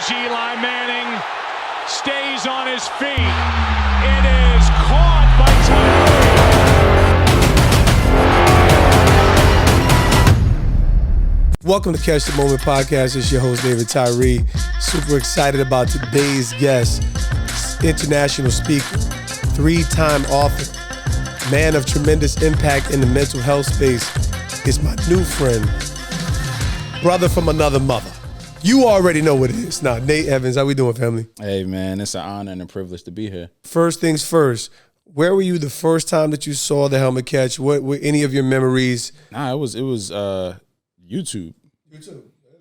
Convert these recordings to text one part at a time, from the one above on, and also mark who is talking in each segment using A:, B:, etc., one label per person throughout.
A: as Eli Manning stays on his feet. It is caught by Tyree.
B: Welcome to Catch the Moment podcast. It's your host, David Tyree. Super excited about today's guest, international speaker, three-time author, man of tremendous impact in the mental health space. It's my new friend, brother from another mother. You already know what it is. Now, Nate Evans, how we doing, family?
C: Hey, man, it's an honor and a privilege to be here.
B: First things first, where were you the first time that you saw the helmet catch? What were any of your memories?
C: Nah, it was YouTube.
B: YouTube.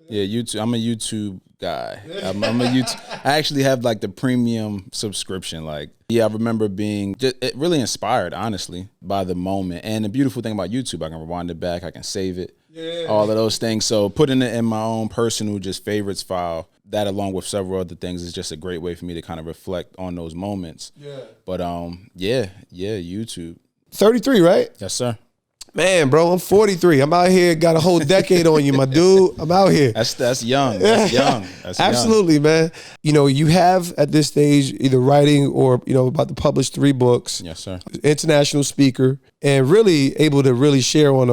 C: Yeah, YouTube. I'm a YouTube guy. I'm a YouTube. I actually have like the premium subscription. Like, yeah, I remember being really inspired, honestly, by the moment. And the beautiful thing about YouTube, I can rewind it back, I can save it, all of those things. So putting it in my own personal just favorites file, that along with several other things, is just a great way for me to kind of reflect on those moments. Yeah. But yeah, YouTube.
B: 33, right?
C: Yes, sir.
B: Man, bro, I'm 43. I'm out here, got a whole decade on you, my dude. I'm out here.
C: That's young. That's young. That's
B: Absolutely,
C: young.
B: Man. You know, you have at this stage either writing or, about to publish 3 books.
C: Yes, sir.
B: International speaker, and really able to really share on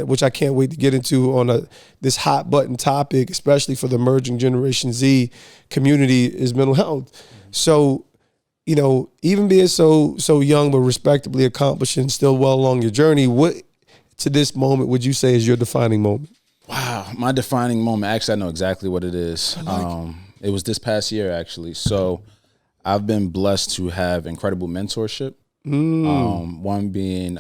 B: which I can't wait to get into on this hot button topic, especially for the emerging Generation Z community, is mental health. So, even being so young but respectably accomplished and still well along your journey, what to this moment would you say is your defining moment?
C: Wow, my defining moment. Actually, I know exactly what it is. It was this past year, actually. So I've been blessed to have incredible mentorship. One being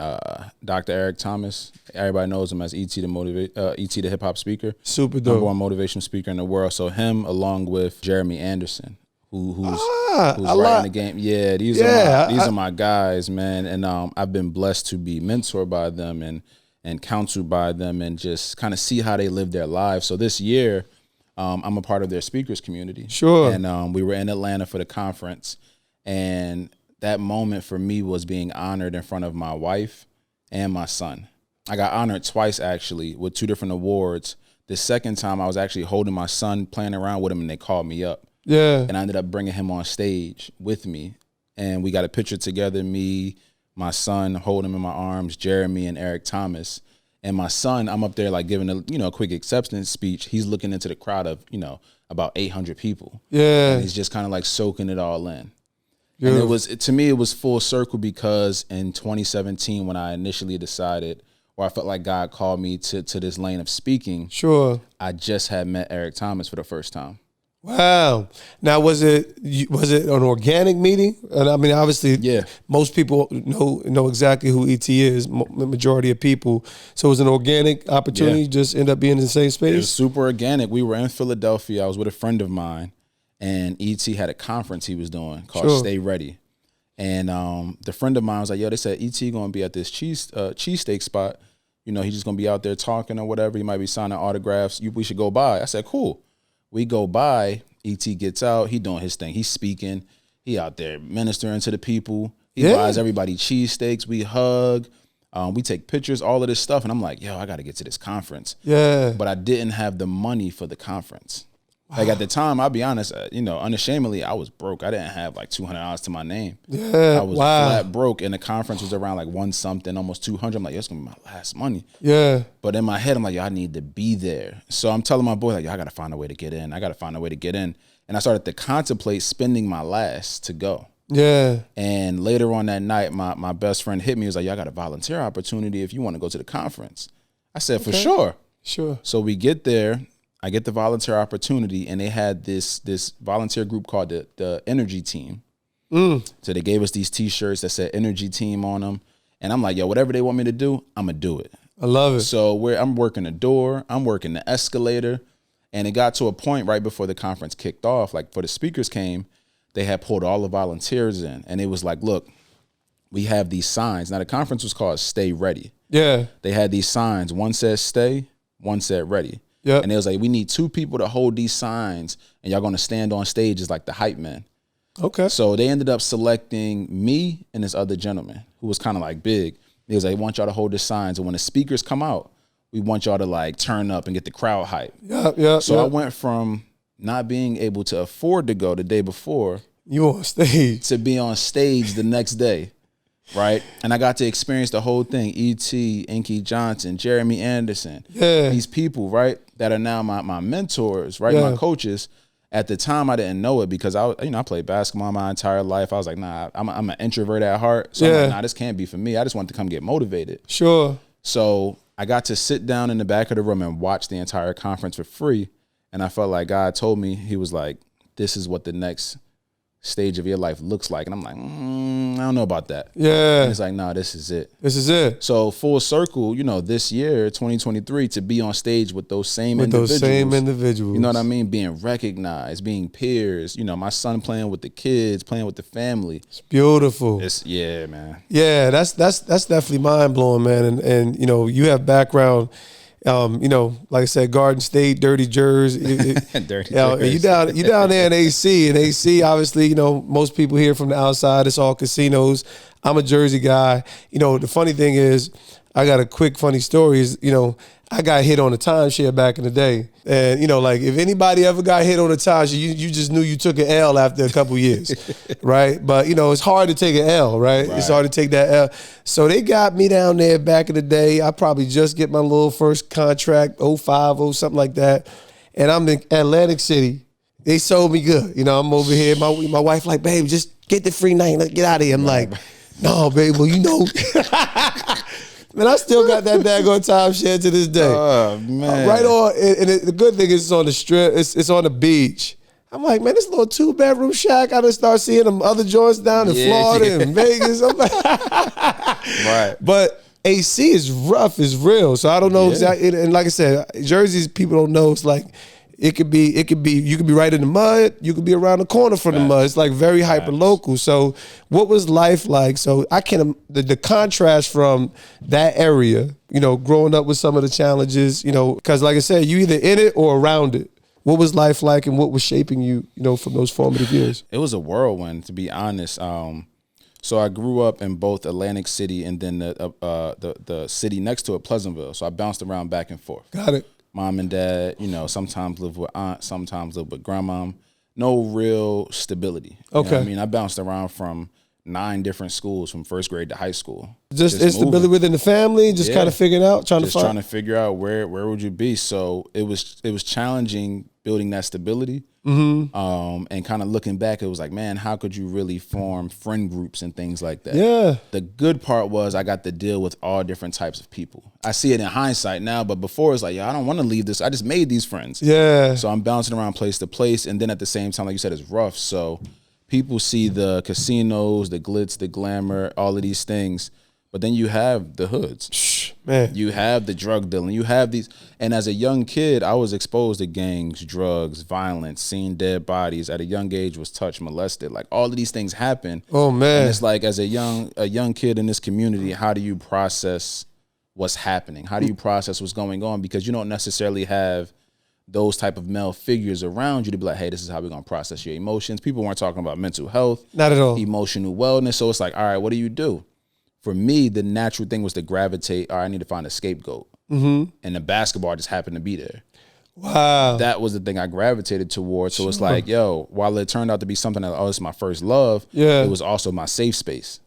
C: Dr. Eric Thomas. Everybody knows him as ET the hip hop speaker.
B: Super dope.
C: Number 1 motivational speaker in the world. So him, along with Jeremy Anderson, who's right in the game. Yeah, these are my guys, man. And I've been blessed to be mentored by them and counseled by them, and just kind of see how they live their lives. So this year, I'm a part of their speakers community.
B: Sure.
C: And we were in Atlanta for the conference, and that moment for me was being honored in front of my wife and my son. I got honored twice, actually, with 2 different awards. The second time, I was actually holding my son, playing around with him, and they called me up.
B: Yeah.
C: And I ended up bringing him on stage with me, and we got a picture together, me, my son, holding him in my arms, Jeremy and Eric Thomas. And my son, I'm up there like giving a quick acceptance speech. He's looking into the crowd of, about 800 people.
B: Yeah.
C: And he's just kind of like soaking it all in.
B: Yeah.
C: And to me, it was full circle, because in 2017, when I initially decided, or I felt like God called me to this lane of speaking,
B: sure,
C: I just had met Eric Thomas for the first time.
B: Wow. Now, was it an organic meeting? And I mean, obviously,
C: yeah,
B: most people know exactly who ET is, the majority of people. So it was an organic opportunity, just end up being in the same space?
C: It was super organic. We were in Philadelphia. I was with a friend of mine, and ET had a conference he was doing called Stay Ready. And the friend of mine was like, yo, they said ET going to be at this cheesesteak spot. He's just going to be out there talking or whatever. He might be signing autographs. We should go by. I said, cool. We go by, ET gets out, he doing his thing. He's speaking, he out there ministering to the people. He buys everybody cheesesteaks, we hug, we take pictures, all of this stuff. And I'm like, yo, I got to get to this conference. Yeah. But I didn't have the money for the conference. Wow. Like at the time, I'll be honest, unashamedly, I was broke. I didn't have like $200 to my name. Yeah. I was flat broke, and the conference was around like 1 something, almost 200. I'm like, yo, it's gonna be my last money. Yeah. But in my head, I'm like, yo, I need to be there. So I'm telling my boy, like, yo, I gotta find a way to get in. And I started to contemplate spending my last to go. Yeah. And later on that night, my best friend hit me. He was like, yo, I got a volunteer opportunity if you want to go to the conference. I said, for sure. Sure. So we get there. I get the volunteer opportunity, and they had this volunteer group called the Energy Team. So they gave us these T-shirts that said Energy Team on them. And I'm like, yo, whatever they want me to do, I'm going to do it. I love it. So I'm working the door, I'm working the escalator. And it got to a point right before the conference kicked off, like before the speakers came, they had pulled all the volunteers in. And it was like, look, we have these signs. Now, the conference was called Stay Ready. Yeah. They had these signs. One said stay, one said ready. Yep. And it was like, we need 2 people to hold these signs, and y'all going to stand on stage as like the hype man. Okay. So they ended up selecting me and this other gentleman who was kind of like big. He was like, I want y'all to hold the signs, and when the speakers come out, we want y'all to like turn up and get the crowd hype. Yeah. So I went from not being able to afford to go the day before.
B: You on stage.
C: To be on stage the next day, right? And I got to experience the whole thing. E.T., Inky Johnson, Jeremy Anderson.
B: Yeah.
C: These people, right, that are now my mentors, right, my coaches. At the time, I didn't know it because I played basketball my entire life. I was like, nah, I'm an introvert at heart. So I'm like, nah, this can't be for me. I just wanted to come get motivated.
B: Sure.
C: So I got to sit down in the back of the room and watch the entire conference for free. And I felt like God told me, he was like, this is what the next stage of your life looks like. And I'm like, I don't know about that.
B: Yeah.
C: And it's like, nah, this is it.
B: This is it.
C: So full circle, this year, 2023, to be on stage with those same individuals. You know what I mean? Being recognized, being peers. My son playing with the kids, playing with the family.
B: It's beautiful.
C: Yeah, man.
B: Yeah, that's definitely mind blowing, man. And you have background. Like I said, Garden State, Dirty Jers.
C: Dirty Jers.
B: You down there in AC. And AC, obviously, most people here from the outside, it's all casinos. I'm a Jersey guy. The funny thing is, I got a quick funny story is, I got hit on a timeshare back in the day. And, like if anybody ever got hit on a timeshare, you just knew you took an L after a couple years, right? But, it's hard to take an L, right? It's hard to take that L. So they got me down there back in the day. I probably just get my little first contract, 05, something like that. And I'm in Atlantic City. They sold me good. I'm over here. My wife like, babe, just get the free night. Let's get out of here. I'm like, no, babe, well, Man, I still got that daggone timeshare to this day.
C: Oh, man.
B: Right on. And the good thing is it's on the strip. It's on the beach. I'm like, man, this little 2-bedroom shack. I just start seeing them other joints down in Florida and Vegas. I'm like,
C: right.
B: But AC is rough, is real. So I don't know exactly. And like I said, Jersey's people don't know. It's like, you could be right in the mud. You could be around the corner from the mud. It's like very hyper local. So what was life like? So I can the contrast from that area, growing up with some of the challenges, because like I said, you either in it or around it. What was life like and what was shaping you, from those formative years?
C: It was a whirlwind, to be honest. So I grew up in both Atlantic City and then the city next to it, Pleasantville. So I bounced around back and forth.
B: Got it.
C: Mom and dad, sometimes live with aunt, sometimes live with grandma. No real stability.
B: Okay.
C: I mean, I bounced around from 9 different schools from first grade to high school.
B: Just instability within the family, just kind of figuring out, trying to
C: figure out where would you be. So it was challenging building that stability.
B: Mm-hmm.
C: And kind of looking back, it was like, man, how could you really form friend groups and things like that?
B: Yeah.
C: The good part was I got to deal with all different types of people. I see it in hindsight now, but before it's like, I don't want to leave this. I just made these friends.
B: Yeah.
C: So I'm bouncing around place to place. And then at the same time, like you said, it's rough. So people see the casinos, the glitz, the glamour, all of these things. But then you have the hoods.
B: Man.
C: You have the drug dealing. You have these. And as a young kid, I was exposed to gangs, drugs, violence, seeing dead bodies. At a young age, was touched, molested. Like all of these things happen.
B: Oh, man.
C: And it's like as a young kid in this community, how do you process what's happening? How do you process what's going on? Because you don't necessarily have those type of male figures around you to be like, hey, this is how we're going to process your emotions. People weren't talking about mental health.
B: Not at all.
C: Emotional wellness. So it's like, all right, what do you do? For me, the natural thing was to gravitate, all right, I need to find a scapegoat. Mm-hmm. And the basketball just happened to be there.
B: Wow.
C: That was the thing I gravitated towards. So it's like, while it turned out to be something that, this is my first love, it was also my safe space.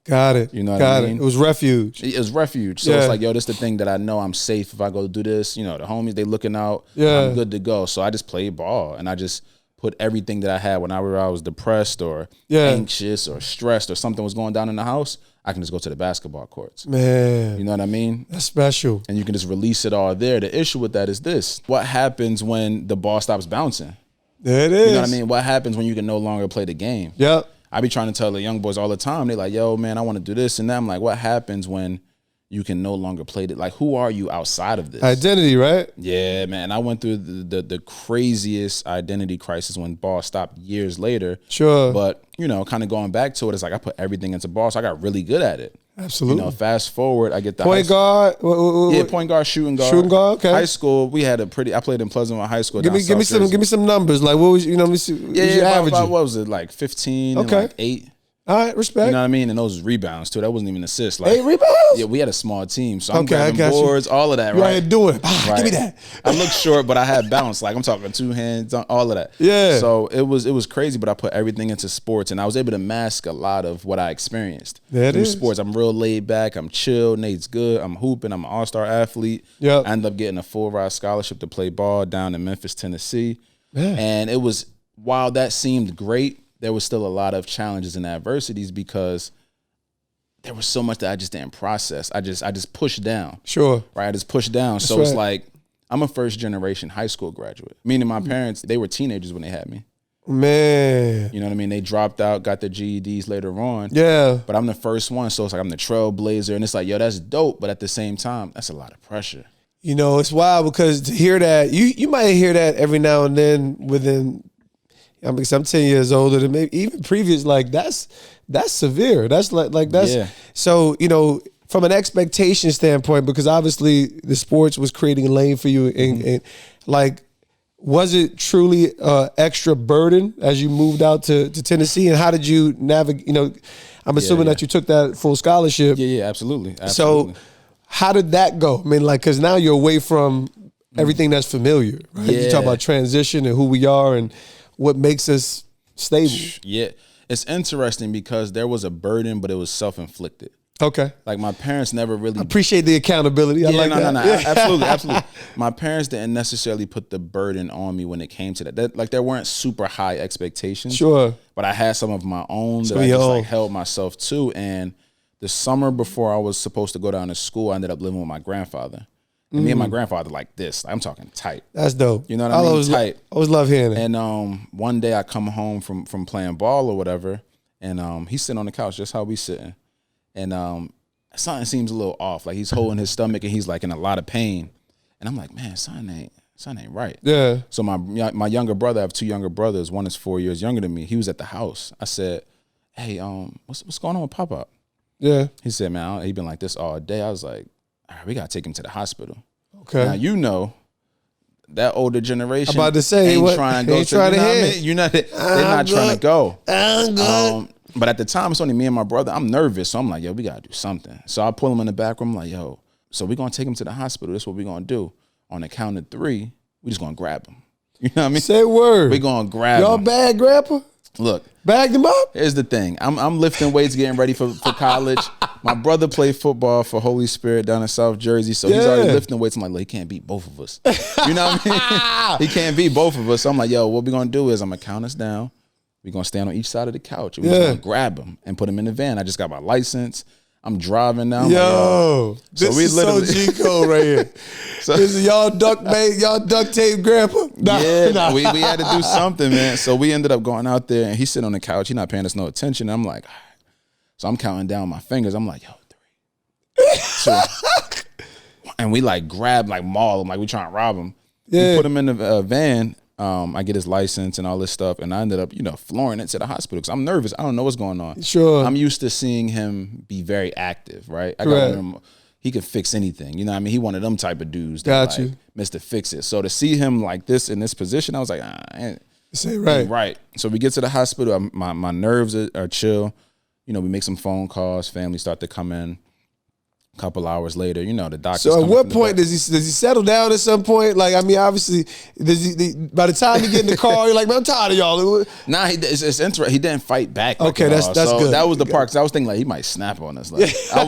B: Got it.
C: You know what I mean?
B: It was refuge.
C: It was refuge. So it's like, this is the thing that I know I'm safe if I go do this. The homies, they looking out. I'm good to go. So I just played ball and I just put everything that I had whenever I was depressed or anxious or stressed or something was going down in the house. I can just go to the basketball courts.
B: Man.
C: You know what I mean?
B: That's special.
C: And you can just release it all there. The issue with that is this. What happens when the ball stops bouncing?
B: There it is.
C: You know what I mean? What happens when you can no longer play the game?
B: Yep.
C: I be trying to tell the young boys all the time. They're like, yo, man, I want to do this and that. I'm like, what happens when you can no longer play it? Like, who are you outside of this?
B: Identity, right?
C: Yeah, man. I went through the craziest identity crisis when ball stopped years later.
B: Sure.
C: But, kind of going back to it, it's like I put everything into ball, so I got really good at it.
B: Absolutely.
C: Fast forward, I get the
B: point guard.
C: Point guard, shooting guard.
B: Shooting guard. Okay.
C: High school, we had I played in Pleasantville High School.
B: Give me some numbers. Like what was let me see?
C: Yeah,
B: average?
C: What was it, like 15 and like 8?
B: All right, respect.
C: You know what I mean? And those rebounds too. That wasn't even assists. Like,
B: 8 rebounds?
C: Yeah, we had a small team, so I'm
B: Okay, I
C: grabbing
B: got you.
C: boards, all of that.
B: You
C: Right?
B: ain't doing it.
C: Right.
B: Give me that.
C: I look short, but I had bounce. Like I'm talking 2 hands, all of that.
B: Yeah.
C: So it was crazy, but I put everything into sports, and I was able to mask a lot of what I experienced through sports. I'm real laid back. I'm chill. Nate's good. I'm hooping. I'm an all-star athlete.
B: Yep.
C: I ended up getting a full ride scholarship to play ball down in Memphis, Tennessee.
B: Man.
C: And it was, while that seemed great, there was still a lot of challenges and adversities because there was so much that I just didn't process. I just pushed down.
B: Sure.
C: Right? I just pushed down.
B: That's
C: so it's
B: right.
C: like, I'm a first generation high school graduate. Meaning my parents, they were teenagers when they had me.
B: Man.
C: You know what I mean? They dropped out, got their GEDs later on.
B: Yeah.
C: But I'm the first one. So it's like I'm the trailblazer. And it's like, yo, that's dope. But at the same time, that's a lot of pressure.
B: You know, it's wild because to hear that, you might hear that every now and then within, because I'm 10 years older than maybe even previous, like that's severe. That's like that's,
C: Yeah.
B: So, you know, from an expectation standpoint, because obviously the sports was creating a lane for you and like, was it truly extra burden as you moved out to Tennessee, and how did you navigate, you know, I'm assuming that you took that full scholarship.
C: Yeah, absolutely.
B: So how did that go? I mean, like, because now you're away from everything that's familiar, right? You talk about transition and who we are and what makes us stable.
C: Yeah. It's interesting because there was a burden, but it was self-inflicted.
B: Okay.
C: Like my parents never really
B: Appreciate the accountability. I like that.
C: No.
B: Yeah.
C: Absolutely. My parents didn't necessarily put the burden on me when it came to that. Like there weren't super high expectations.
B: Sure.
C: But I had some of my own that I just like held myself to. And the summer before I was supposed to go down to school, I ended up living with my grandfather. And me and my grandfather like this. I'm talking tight.
B: That's dope.
C: You know what I mean? Tight.
B: I always love hearing it.
C: And one day I come home from playing ball or whatever, and he's sitting on the couch, just how we sitting. And something seems a little off. Like he's holding his stomach and he's like in a lot of pain. And I'm like, man, something ain't right.
B: Yeah.
C: So my younger brother, I have 2 younger brothers. One is 4 years younger than me. He was at the house. I said, hey, what's going on with Pop-Up?
B: Yeah.
C: He said, man, he been like this all day. I was like, all right, we got to take him to the hospital.
B: Okay.
C: Now, you know, that older generation
B: I'm about to say,
C: ain't
B: what,
C: trying to go
B: ain't
C: to,
B: trying
C: you know
B: to
C: what I
B: hit.
C: mean? You know, they're not trying to go.
B: I'm good.
C: But at the time, it's only me and my brother. I'm nervous. So I'm like, yo, we got to do something. So I pull him in the back room. I'm like, yo, so we're going to take him to the hospital. This is what we're going to do. On the count of 3, we just going to grab him. You know what I mean?
B: Say word.
C: We're going to grab
B: Y'all
C: him.
B: bag grandpa?
C: Look.
B: Bagged him up?
C: Here's the thing. I'm lifting weights, getting ready for college. My brother played football for Holy Spirit down in South Jersey, so he's already lifting weights. I'm like, look, he can't beat both of us. You know what I mean? He can't beat both of us. So I'm like, yo, what we're going to do is I'm going to count us down. We're going to stand on each side of the couch. And we're just going to grab him and put him in the van. I just got my license. I'm driving now.
B: Yo,
C: so
B: this
C: we
B: is
C: literally,
B: so G-code right here.
C: So,
B: this is y'all duct tape grandpa? Nah.
C: We had to do something, man. So we ended up going out there, and he's sitting on the couch. He's not paying us no attention. I'm like, all right. So I'm counting down my fingers. I'm like, yo, 3, 2. And we like grab, like maul him, like we trying to rob him.
B: Yeah.
C: We put him in the van. I get his license and all this stuff, and I ended up, flooring it to the hospital because I'm nervous. I don't know what's going on.
B: Sure.
C: I'm used to seeing him be very active, right? I got him. He could fix anything. You know what I mean? He one of them type of dudes.
B: Got you.
C: Mr. Fix It. So to see him like this in this position, I was like,
B: Say right.
C: Right. So we get to the hospital. My nerves are chill. We make some phone calls. Family start to come in. A couple hours later, the doctor.
B: So at what point does he settle down at some point? Like, I mean, obviously, by the time you get in the car, you're like, man, I'm tired of y'all.
C: Nah, it's interesting. He didn't fight back.
B: Okay, that's
C: so
B: good.
C: That was the part, because I was thinking like he might snap on us. Like I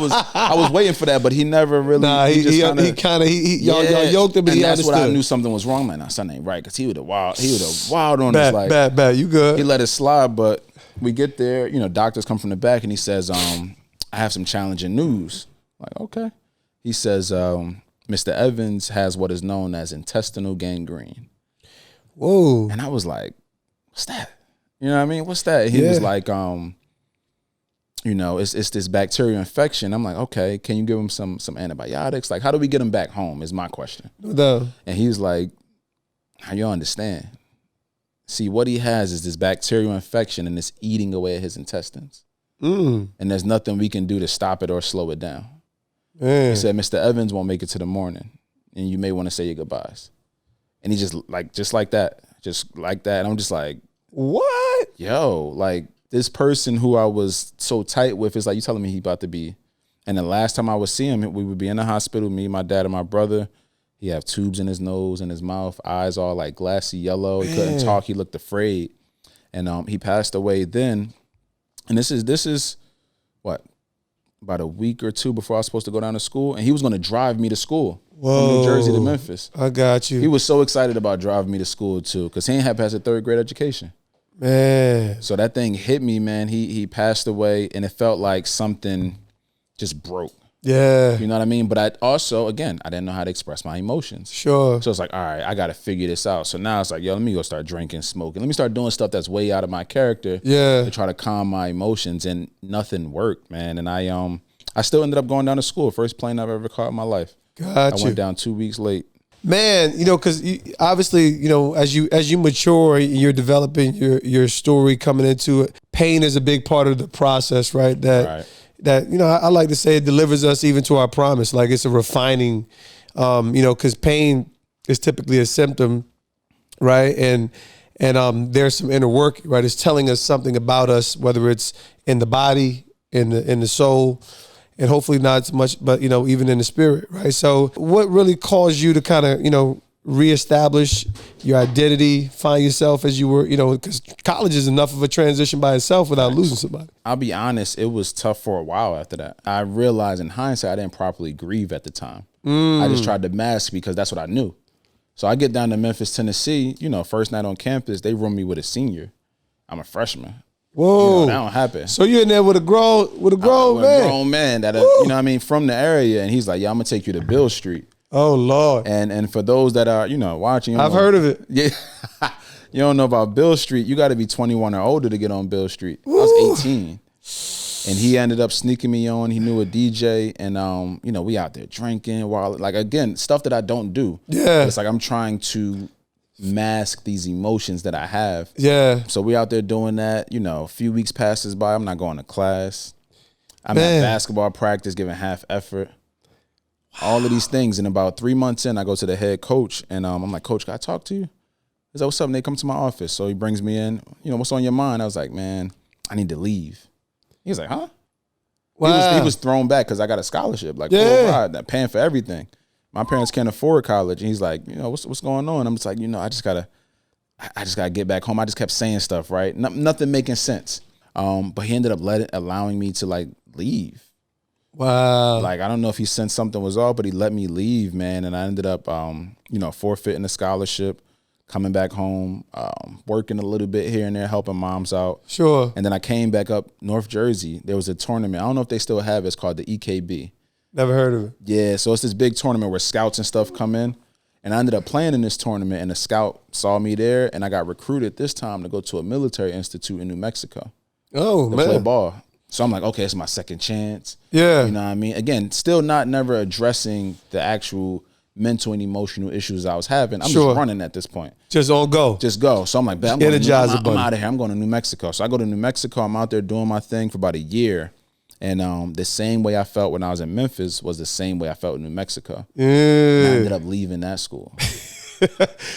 C: was waiting for that, but he never really.
B: Nah, y'all yoked him, but
C: and
B: he
C: that's
B: understood.
C: what I knew something was wrong. Man, something ain't right, because he would have wild on us. Like
B: bad. You good?
C: He let it slide, but we get there. Doctors come from the back, and he says, I have some challenging news. Like, okay. He says, Mr. Evans has what is known as intestinal gangrene.
B: Whoa.
C: And I was like, what's that? You know what I mean? What's that? He was like, it's this bacterial infection. I'm like, okay, can you give him some antibiotics? Like, how do we get him back home is my question.
B: No.
C: And he's like, how you understand? See, what he has is this bacterial infection, and it's eating away at his intestines. And there's nothing we can do to stop it or slow it down.
B: Man.
C: He said, Mr. Evans won't make it to the morning, and you may want to say your goodbyes. And he just like that. And I'm just like,
B: what?
C: Yo, like, this person who I was so tight with is like, you telling me he about to be. And the last time I would see him, we would be in the hospital, me, my dad, and my brother. He have tubes in his nose and his mouth, eyes all like glassy yellow. He couldn't talk. He looked afraid. And he passed away then. And this is what, about a week or two before I was supposed to go down to school. And he was going to drive me to school from New Jersey to Memphis.
B: I got you.
C: He was so excited about driving me to school too, because he ain't had passed a third grade education.
B: Man.
C: So that thing hit me, man. He passed away, and it felt like something just broke.
B: Yeah.
C: You know what I mean? But I also, again, I didn't know how to express my emotions.
B: Sure.
C: So it's like, all right, I got to figure this out. So now it's like, yo, let me go start drinking, smoking. Let me start doing stuff that's way out of my character to try to calm my emotions, and nothing worked, man. And I still ended up going down to school. First plane I've ever caught in my life. I went down 2 weeks late.
B: Man, because obviously, as you mature, you're developing your story coming into it. Pain is a big part of the process, right? That I like to say it delivers us even to our promise. Like it's a refining, because pain is typically a symptom, right? And there's some inner work, right? It's telling us something about us, whether it's in the body, in the soul, and hopefully not so much, but even in the spirit, right? So what really caused you to kind of, reestablish your identity, find yourself as you were, because college is enough of a transition by itself without losing somebody.
C: I'll be honest, it was tough for a while after that. I realized in hindsight, I didn't properly grieve at the time. I just tried to mask because that's what I knew. So I get down to Memphis, Tennessee, first night on campus, they room me with a senior. I'm a freshman.
B: Whoa.
C: That don't happen.
B: So you're in there with a grown man.
C: A grown man that, from the area. And he's like, yeah, I'm going to take you to Bill Street.
B: Oh, Lord.
C: And for those that are, watching.
B: I've heard of it.
C: Yeah. You don't know about Bill Street. You got to be 21 or older to get on Bill Street. I was 18. And he ended up sneaking me on. He knew a DJ. And, we out there drinking. Again, stuff that I don't do.
B: Yeah.
C: It's like I'm trying to mask these emotions that I have.
B: Yeah.
C: So we out there doing that. A few weeks passes by. I'm not going to class. I'm at basketball practice giving half effort. All of these things. And about 3 months in, I go to the head coach. And I'm like, Coach, can I talk to you? He's like, what's up? And they come to my office. So he brings me in. What's on your mind? I was like, man, I need to leave. He was like, huh? Wow. He was thrown back because I got a scholarship, full ride, paying for everything. My parents can't afford college. And he's like, what's going on? I'm just like, I just gotta get back home. I just kept saying stuff, right? Nothing making sense. But he ended up allowing me to leave.
B: Wow.
C: I don't know if he sensed something was off, but he let me leave, man. And I ended up, forfeiting the scholarship, coming back home, working a little bit here and there, helping moms out.
B: Sure.
C: And then I came back up North Jersey. There was a tournament. I don't know if they still have it. It's called the EKB.
B: Never heard of it.
C: Yeah, so it's this big tournament where scouts and stuff come in. And I ended up playing in this tournament, and a scout saw me there, and I got recruited this time to go to a military institute in New Mexico.
B: Oh,
C: to
B: man.
C: play ball. So I'm like, okay, it's my second chance.
B: Yeah.
C: You know what I mean? Again, still never addressing the actual mental and emotional issues I was having. I'm just running at this point.
B: Just on go.
C: Just go. So I'm like, I'm out of here. I'm going to New Mexico. So I go to New Mexico. I'm out there doing my thing for about a year. And the same way I felt when I was in Memphis was the same way I felt in New Mexico.
B: Yeah.
C: And I ended up leaving that school.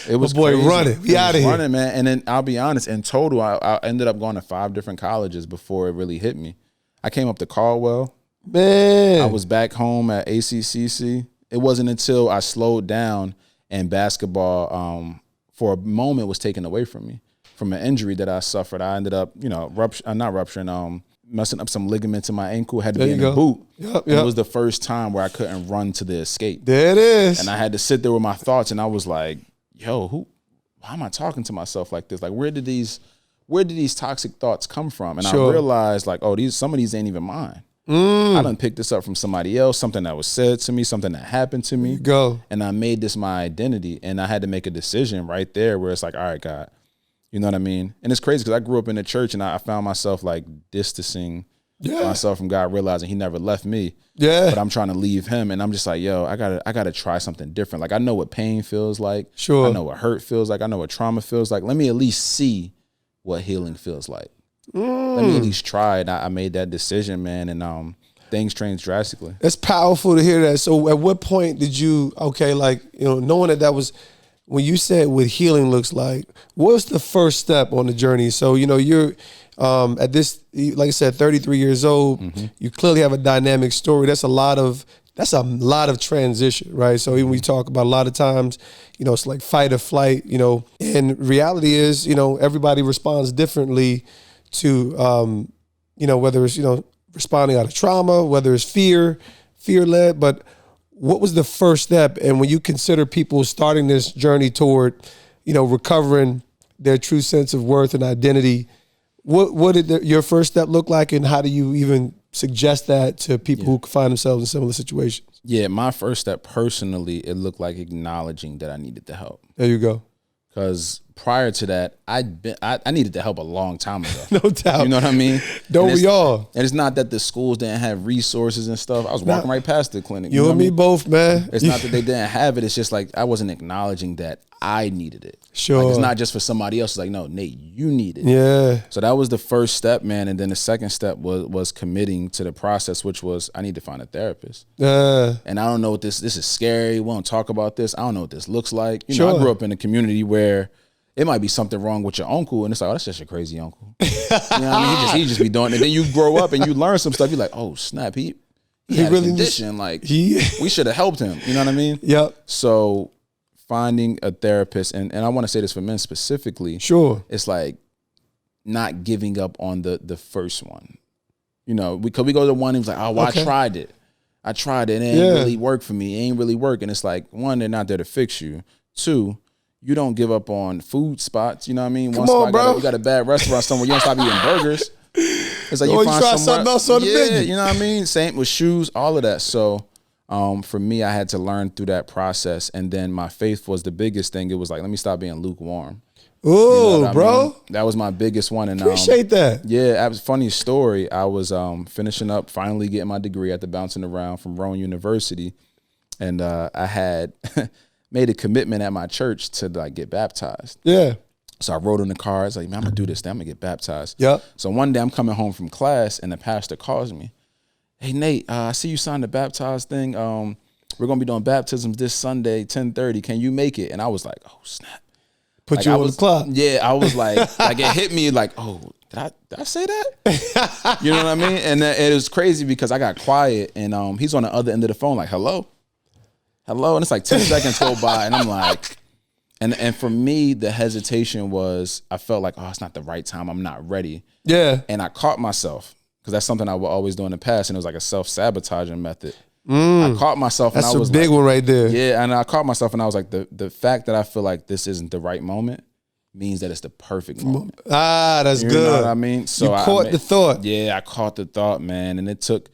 C: It was
B: boy
C: crazy.
B: running. We out of here.
C: Running, man. And then I'll be honest, in total, I ended up going to 5 different colleges before it really hit me. I came up to Caldwell.
B: Man.
C: I was back home at ACCC. It wasn't until I slowed down and basketball for a moment was taken away from me. From an injury that I suffered, I ended up, messing up some ligaments in my ankle, had to be in a boot.
B: Yep.
C: It was the first time where I couldn't run to the escape.
B: There it is.
C: And I had to sit there with my thoughts, and I was like, yo, why am I talking to myself like this? Like, where did these toxic thoughts come from? And I realized, some of these ain't even mine. I done picked this up from somebody else, something that was said to me, something that happened to me. And I made this my identity, and I had to make a decision right there where it's like, all right, God, you know what I mean? And it's crazy because I grew up in the church, and I found myself distancing myself from God, realizing he never left me. Yeah. But I'm trying to leave him, and I'm just like, yo, I gotta try something different. I know what pain feels like. Sure. I know what hurt feels like. I know what trauma feels like. Let me at least see what healing feels like. Let me at least try it. I made that decision, man, and things changed drastically.
B: It's powerful to hear that. So at what point did you, knowing that was, when you said what healing looks like, what's the first step on the journey? So, you're at this, like I said, 33 years old, you clearly have a dynamic story. That's a lot of transition, right? So even we talk about a lot of times, it's like fight or flight, and reality is, everybody responds differently to, whether it's, responding out of trauma, whether it's fear-led, but what was the first step? And when you consider people starting this journey toward, recovering their true sense of worth and identity, what did your first step look like, and how do you even suggest that to people who find themselves in similar situations?
C: Yeah, my first step personally, it looked like acknowledging that I needed the help.
B: There you go.
C: Because prior to that, I needed the help a long time ago.
B: No doubt.
C: You know what I mean?
B: Don't we all?
C: And it's not that the schools didn't have resources and stuff. I was walking right past the clinic.
B: You and me both, man.
C: It's not that they didn't have it. It's just like I wasn't acknowledging that I needed it.
B: Sure.
C: Like, it's not just for somebody else. It's like, no, Nate, you need it.
B: Yeah.
C: So that was the first step, man. And then the second step was committing to the process, which was I need to find a therapist. And I don't know what this is scary. We don't talk about this. I don't know what this looks like. You know, I grew up in a community where it might be something wrong with your uncle, and it's like, oh, that's just a crazy uncle. You know what I mean? He just be doing it. Then you grow up and you learn some stuff. You're like, oh snap, he had really a condition. Like we should have helped him. You know what I mean?
B: Yep. So
C: finding a therapist, and I want to say this for men specifically.
B: Sure.
C: It's like not giving up on the first one. You know, because we go to one who's like, oh, well, I tried it. It ain't really work for me. It ain't really working. It's like, one, they're not there to fix you. Two, you don't give up on food spots. You know what I mean?
B: Come on, bro.
C: You got a bad restaurant somewhere. You don't stop eating burgers. It's like you find
B: try something else on the menu.
C: You know what I mean? Same with shoes, all of that. So for me, I had to learn through that process. And then my faith was the biggest thing. It was like, let me stop being lukewarm.
B: Ooh, you know bro.
C: mean? That was my biggest one. And
B: appreciate that.
C: Yeah, it was a funny story. I was finishing up, finally getting my degree after bouncing around from Rowan University. And I had made a commitment at my church to like get baptized.
B: Yeah.
C: So I wrote in the cards like, man, I'm gonna do this. Then I'm gonna get baptized.
B: Yep.
C: So one day I'm coming home from class and the pastor calls me. Hey Nate, I see you signed the baptized thing. We're gonna be doing baptisms this Sunday, 10:30. Can you make it? And I was like, oh snap.
B: Put you on the clock.
C: Yeah, I was like it hit me like, oh, did I say that? You know what I mean? And it was crazy because I got quiet and he's on the other end of the phone like, hello. And it's like 10 seconds go by and I'm like, and for me, the hesitation was, I felt like, oh, it's not the right time. I'm not ready.
B: Yeah.
C: And I caught myself because that's something I would always do in the past. And it was like a self-sabotaging method. I caught myself and I was
B: That's a big one right there.
C: Yeah. And I caught myself and I was like, the fact that I feel like this isn't the right moment means that it's the perfect moment.
B: Ah, that's good.
C: You know what I mean? So
B: you caught the thought.
C: Yeah, I caught the thought, man. And it took,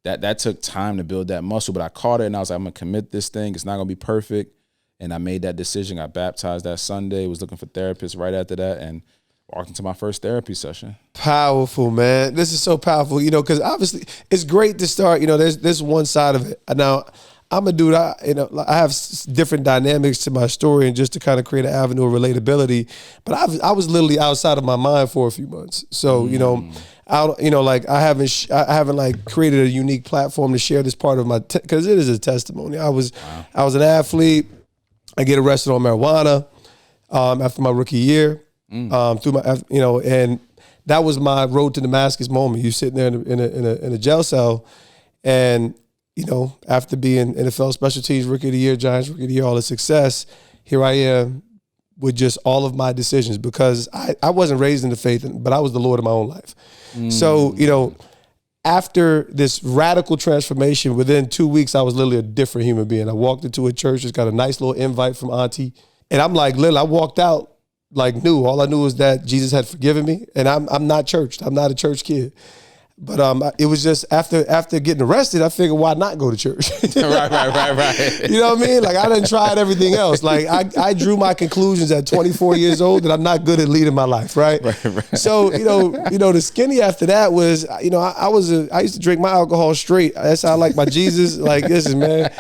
C: that took time to build that muscle, but I caught it and I was like, I'm gonna commit this thing. It's not gonna be perfect. And I made that decision. I baptized that Sunday, was looking for therapists right after that and walked into my first therapy session.
B: Powerful, man. This is so powerful, because obviously it's great to start, there's one side of it. Now, I'm a dude, I have different dynamics to my story and just to kind of create an avenue of relatability. But I was literally outside of my mind for a few months. So, I haven't like created a unique platform to share this part of my, because it is a testimony. I was an athlete. I get arrested on marijuana after my rookie year. Through my, and that was my road to Damascus moment. You sitting there in a jail cell, and after being NFL Special Teams Rookie of the Year, Giants Rookie of the Year, all the success, here I am with just all of my decisions because I wasn't raised in the faith, but I was the Lord of my own life. So after this radical transformation, within 2 weeks, I was literally a different human being. I walked into a church, just got a nice little invite from Auntie, and I'm like, literally, I walked out like new. All I knew was that Jesus had forgiven me, and I'm not churched. I'm not a church kid. But it was just after getting arrested, I figured, why not go to church?
C: Right.
B: You know what I mean? Like, I done tried everything else. Like, I drew my conclusions at 24 years old that I'm not good at leading my life, right? So, the skinny after that was, I used to drink my alcohol straight. That's how I like my Jesus. Like, listen, man,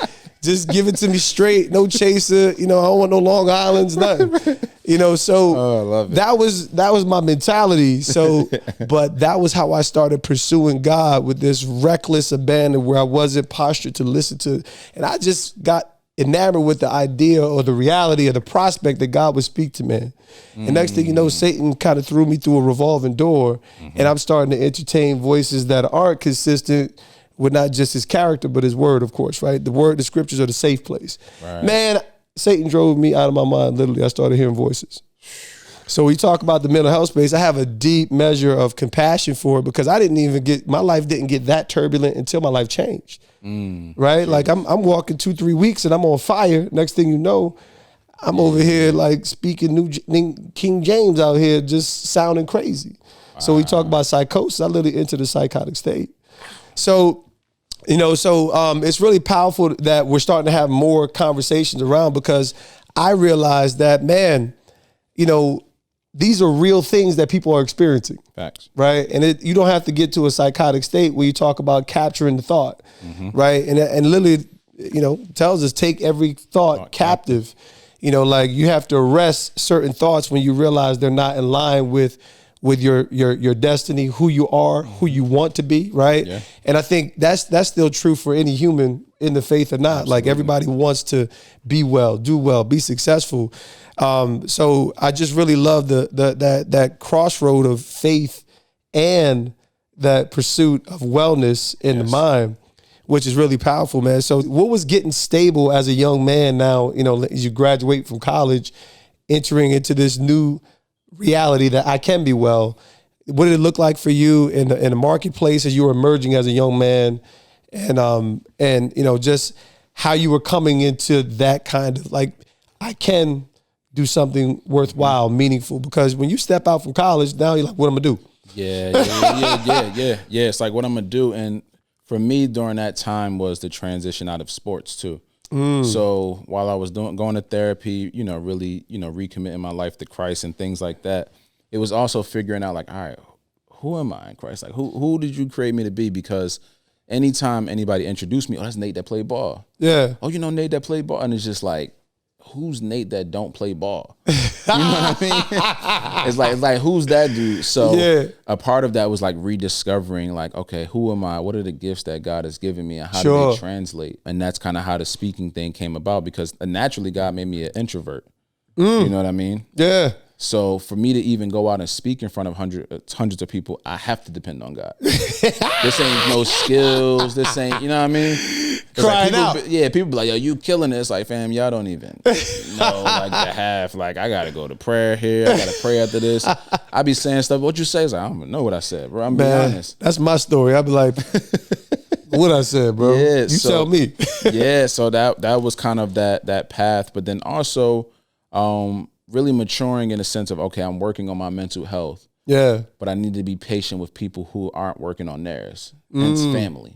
B: just give it to me straight, no chaser. I don't want no Long Islands, nothing. So
C: I love it.
B: That was my mentality. So, but that was how I started pursuing God with this reckless abandon where I wasn't postured to listen to. And I just got enamored with the idea or the reality of the prospect that God would speak to man. And next thing you know, Satan kind of threw me through a revolving door, and I'm starting to entertain voices that aren't consistent with not just his character, but his word, of course, right? The word, the scriptures are the safe place. Right. Man, Satan drove me out of my mind, literally. I started hearing voices. So we talk about the mental health space. I have a deep measure of compassion for it because my life didn't get that turbulent until my life changed. Right? Like I'm walking 2-3 weeks and I'm on fire. Next thing you know, I'm over here like speaking King James out here, just sounding crazy. Wow. So we talk about psychosis. I literally entered the psychotic state. So, it's really powerful that we're starting to have more conversations around because I realized that, man, these are real things that people are experiencing. Facts. Right? And you don't have to get to a psychotic state where you talk about capturing the thought, right? And literally, tells us take every thought captive. Like you have to arrest certain thoughts when you realize they're not in line with your destiny, who you are, who you want to be, right? Yeah. And I think that's still true for any human in the faith or not. Absolutely. Like everybody wants to be well, do well, be successful. So I just really love that crossroad of faith and that pursuit of wellness in the mind, which is really powerful, man. So what was getting stable as a young man now, as you graduate from college, entering into this new reality that I can be well? What did it look like for you in the marketplace as you were emerging as a young man, and just how you were coming into that kind of like, I can do something worthwhile, meaningful? Because when you step out from college, now you're like, what am I gonna do? Yeah.
C: It's like what I'm gonna do. And for me during that time was the transition out of sports too. So while I was going to therapy, really, recommitting my life to Christ and things like that, it was also figuring out like, all right, who am I in Christ? Like, who did you create me to be? Because anytime anybody introduced me, oh, that's Nate that played ball. Yeah. Oh, Nate that played ball. And it's just like, who's Nate that don't play ball? You know what I mean? It's like who's that dude? So a part of that was like rediscovering like, okay, who am I? What are the gifts that God has given me and how do they translate? And that's kind of how the speaking thing came about because naturally God made me an introvert. You know what I mean? Yeah. So for me to even go out and speak in front of hundreds of people, I have to depend on God. This ain't no skills. This ain't, you know what I mean? Crying out. People be like, yo, you killing it. It's like, fam, y'all don't even know like the half. Like, I got to go to prayer here. I got to pray after this. I be saying stuff. What you say? It's like, I don't even know what I said, bro. I'm being honest.
B: That's my story. I be like, what I said, bro. Yeah, you tell me.
C: So that was kind of that path. But then also really maturing in the sense of, okay, I'm working on my mental health. Yeah. But I need to be patient with people who aren't working on theirs. Hence family.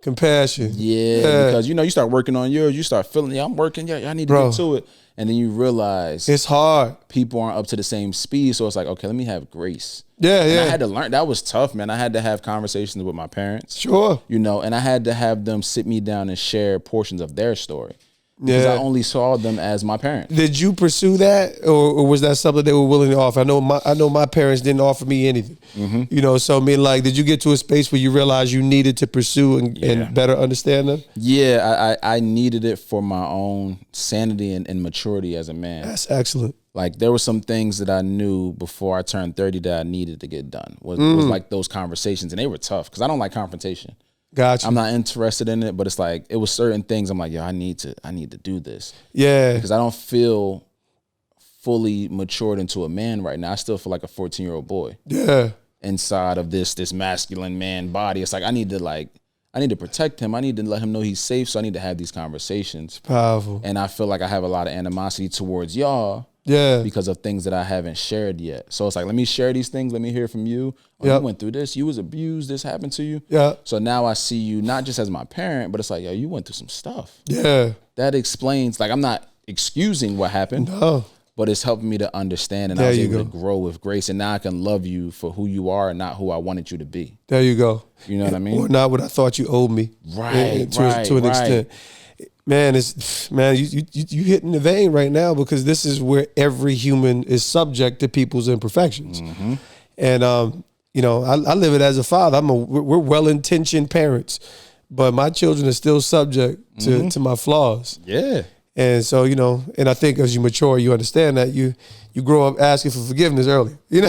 B: Compassion.
C: Yeah, because you start working on yours, you start feeling, I'm working, I need to get to it. And then you realize
B: it's hard.
C: People aren't up to the same speed. So it's like, okay, let me have grace.
B: Yeah.
C: And I had to learn. That was tough, man. I had to have conversations with my parents.
B: Sure.
C: And I had to have them sit me down and share portions of their story. Because I only saw them as my parents.
B: Did you pursue that, or was that something they were willing to offer? I know my parents didn't offer me anything. So I mean, like, did you get to a space where you realized you needed to pursue and better understand them?
C: Yeah, I needed it for my own sanity and maturity as a man.
B: That's excellent.
C: Like there were some things that I knew before I turned 30 that I needed to get done. Was like those conversations, and they were tough because I don't like confrontation.
B: Gotcha.
C: I'm not interested in it, but it's like it was certain things I'm like, yo, I need to do this.
B: Yeah.
C: Because I don't feel fully matured into a man right now. I still feel like a 14-year-old boy.
B: Yeah.
C: Inside of this masculine man body. It's like I need to protect him. I need to let him know he's safe. So I need to have these conversations.
B: Powerful.
C: And I feel like I have a lot of animosity towards y'all.
B: Yeah.
C: Because of things that I haven't shared yet. So it's like, let me share these things. Let me hear from you. Oh, you went through this. You was abused. This happened to you.
B: Yeah.
C: So now I see you not just as my parent, but it's like, yo, you went through some stuff.
B: Yeah.
C: That explains, like, I'm not excusing what happened.
B: No.
C: But it's helping me to understand, and I was able to grow with grace. And now I can love you for who you are and not who I wanted you to be.
B: There you go.
C: You know what I mean?
B: Or not what I thought you owed me.
C: Right.
B: To an extent. Man, you hitting the vein right now, because this is where every human is subject to people's imperfections. And I live it as a father. We're well-intentioned parents, but my children are still subject to my flaws.
C: Yeah.
B: And so, and I think as you mature, you understand that you grow up asking for forgiveness early.
C: Yeah,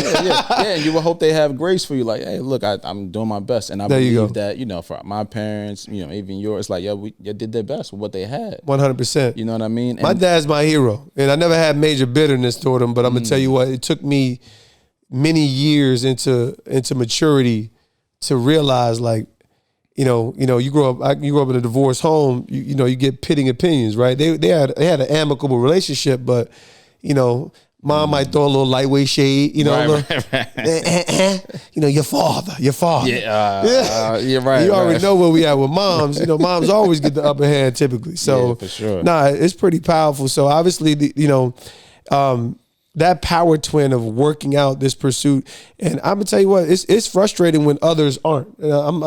C: and you will hope they have grace for you. Like, hey, look, I'm doing my best, and I believe that for my parents, even yours, like, you did their best with what they had.
B: 100%.
C: You know what I mean?
B: My dad's my hero, and I never had major bitterness toward him. But I'm gonna tell you what, it took me many years into maturity to realize, like, you grow up in a divorced home. You get pitting opinions, right? They had an amicable relationship, but mom might throw a little lightweight shade. Your father.
C: Yeah, you're right.
B: You already know where we at with moms. Moms always get the upper hand typically. So
C: for sure.
B: It's pretty powerful. So obviously, that power twin of working out this pursuit, and I'm gonna tell you what, it's frustrating when others aren't. I'm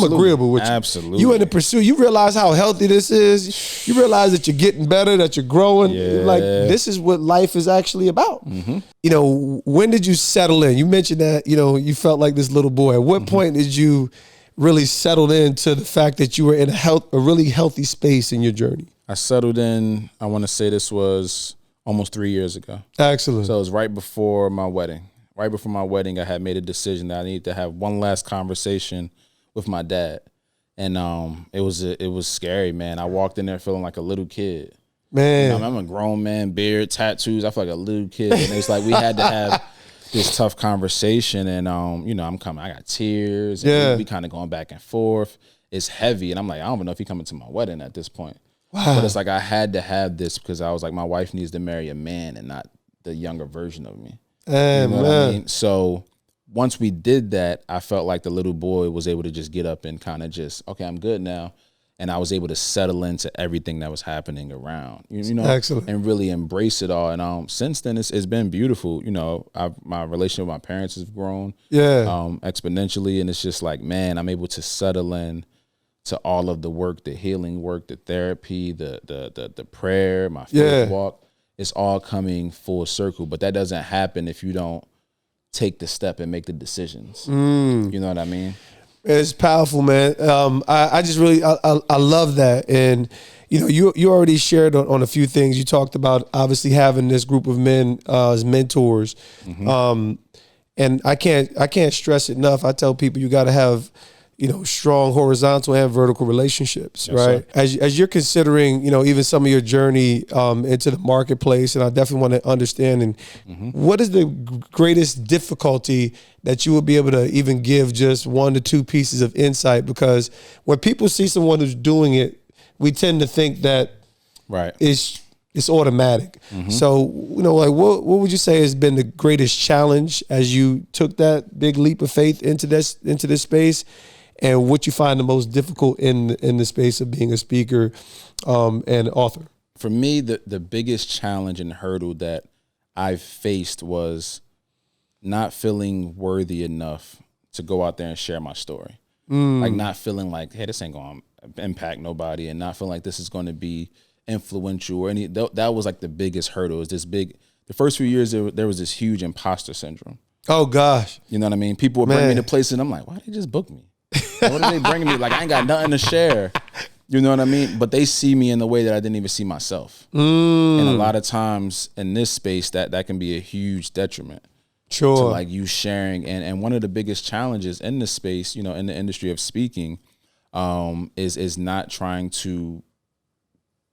B: agreeable with you.
C: Absolutely,
B: you in the pursuit. You realize how healthy this is. You realize that you're getting better, that you're growing.
C: Yeah.
B: Like, this is what life is actually about. Mm-hmm. When did you settle in? You mentioned that you felt like this little boy. At what point did you really settle into the fact that you were in a really healthy space in your journey?
C: I settled in. I want to say this was almost 3 years ago.
B: Excellent.
C: So it was right before my wedding. Right before my wedding, I had made a decision that I needed to have one last conversation with my dad. And it was scary, man. I walked in there feeling like a little kid.
B: Man.
C: I'm a grown man, beard, tattoos. I feel like a little kid. And it's like we had to have this tough conversation. And, I'm coming. I got tears. And we kind of going back and forth. It's heavy. And I'm like, I don't even know if he's coming to my wedding at this point. Wow. But it's like I had to have this because I was like, my wife needs to marry a man and not the younger version of me. You know what I mean? So once we did that, I felt like the little boy was able to just get up and kind of just, okay, I'm good now. And I was able to settle into everything that was happening around,
B: Excellent.
C: And really embrace it all. And since then, it's been beautiful. My relationship with my parents has grown exponentially. And it's just like, man, I'm able to settle in to all of the work, the healing work, the therapy, the prayer, my faith walk. It's all coming full circle. But that doesn't happen if you don't take the step and make the decisions. You know what I mean?
B: It's powerful, man. I just really I love that. And you already shared on a few things. You talked about obviously having this group of men as mentors. Mm-hmm. And I can't stress it enough. I tell people you got to have strong horizontal and vertical relationships, right? Sir. As you're considering, even some of your journey into the marketplace, and I definitely want to understand, and what is the greatest difficulty that you will be able to even give just 1 to 2 pieces of insight? Because when people see someone who's doing it, we tend to think that it's automatic. Mm-hmm. So, what would you say has been the greatest challenge as you took that big leap of faith into this space? And what you find the most difficult in the space of being a speaker and author?
C: For me, the biggest challenge and hurdle that I've faced was not feeling worthy enough to go out there and share my story. Like not feeling like, hey, this ain't going to impact nobody, and not feeling like this is going to be influential or any. That was like the biggest hurdle. The first few years there was this huge imposter syndrome.
B: Oh gosh.
C: You know what I mean? People would bring me to places and I'm like, why did they just book me? What are they bringing me? Like, I ain't got nothing to share. You know what I mean? But they see me in the way that I didn't even see myself. And a lot of times in this space, that can be a huge detriment.
B: Sure.
C: To like you sharing. And one of the biggest challenges in this space, in the industry of speaking, is not trying to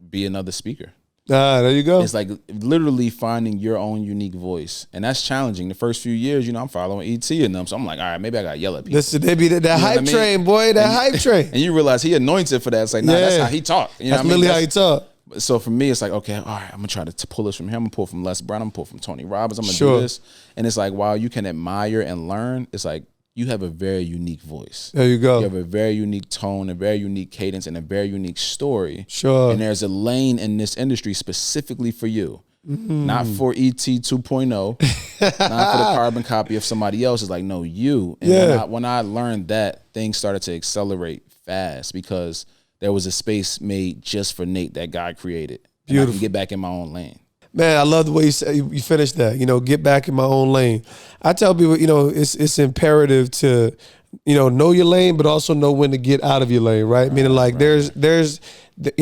C: be another speaker.
B: There you go.
C: It's like literally finding your own unique voice. And that's challenging. The first few years, I'm following ET and them. So I'm like, all right, maybe I got to yell at people.
B: They be that hype train, boy, hype train.
C: And you realize he anointed for that. It's like, that's how he talk.
B: That's literally how he talk.
C: So for me, it's like, okay, all right, I'm going to try to pull this from him. I'm going to pull from Les Brown. I'm going to pull from Tony Robbins. I'm going to do this. And it's like, while you can admire and learn, it's like, you have a very unique voice.
B: There you go.
C: You have a very unique tone, a very unique cadence, and a very unique story.
B: Sure.
C: And there's a lane in this industry specifically for you. Not for ET 2.0, not for the carbon copy of somebody else. It's like, no, you. And when I learned that, things started to accelerate fast because there was a space made just for Nate that God created. And I can get back in my own lane.
B: Man, I love the way you finished that. Get back in my own lane. I tell people, it's imperative to know your lane, but also know when to get out of your lane, right? Meaning like there's, and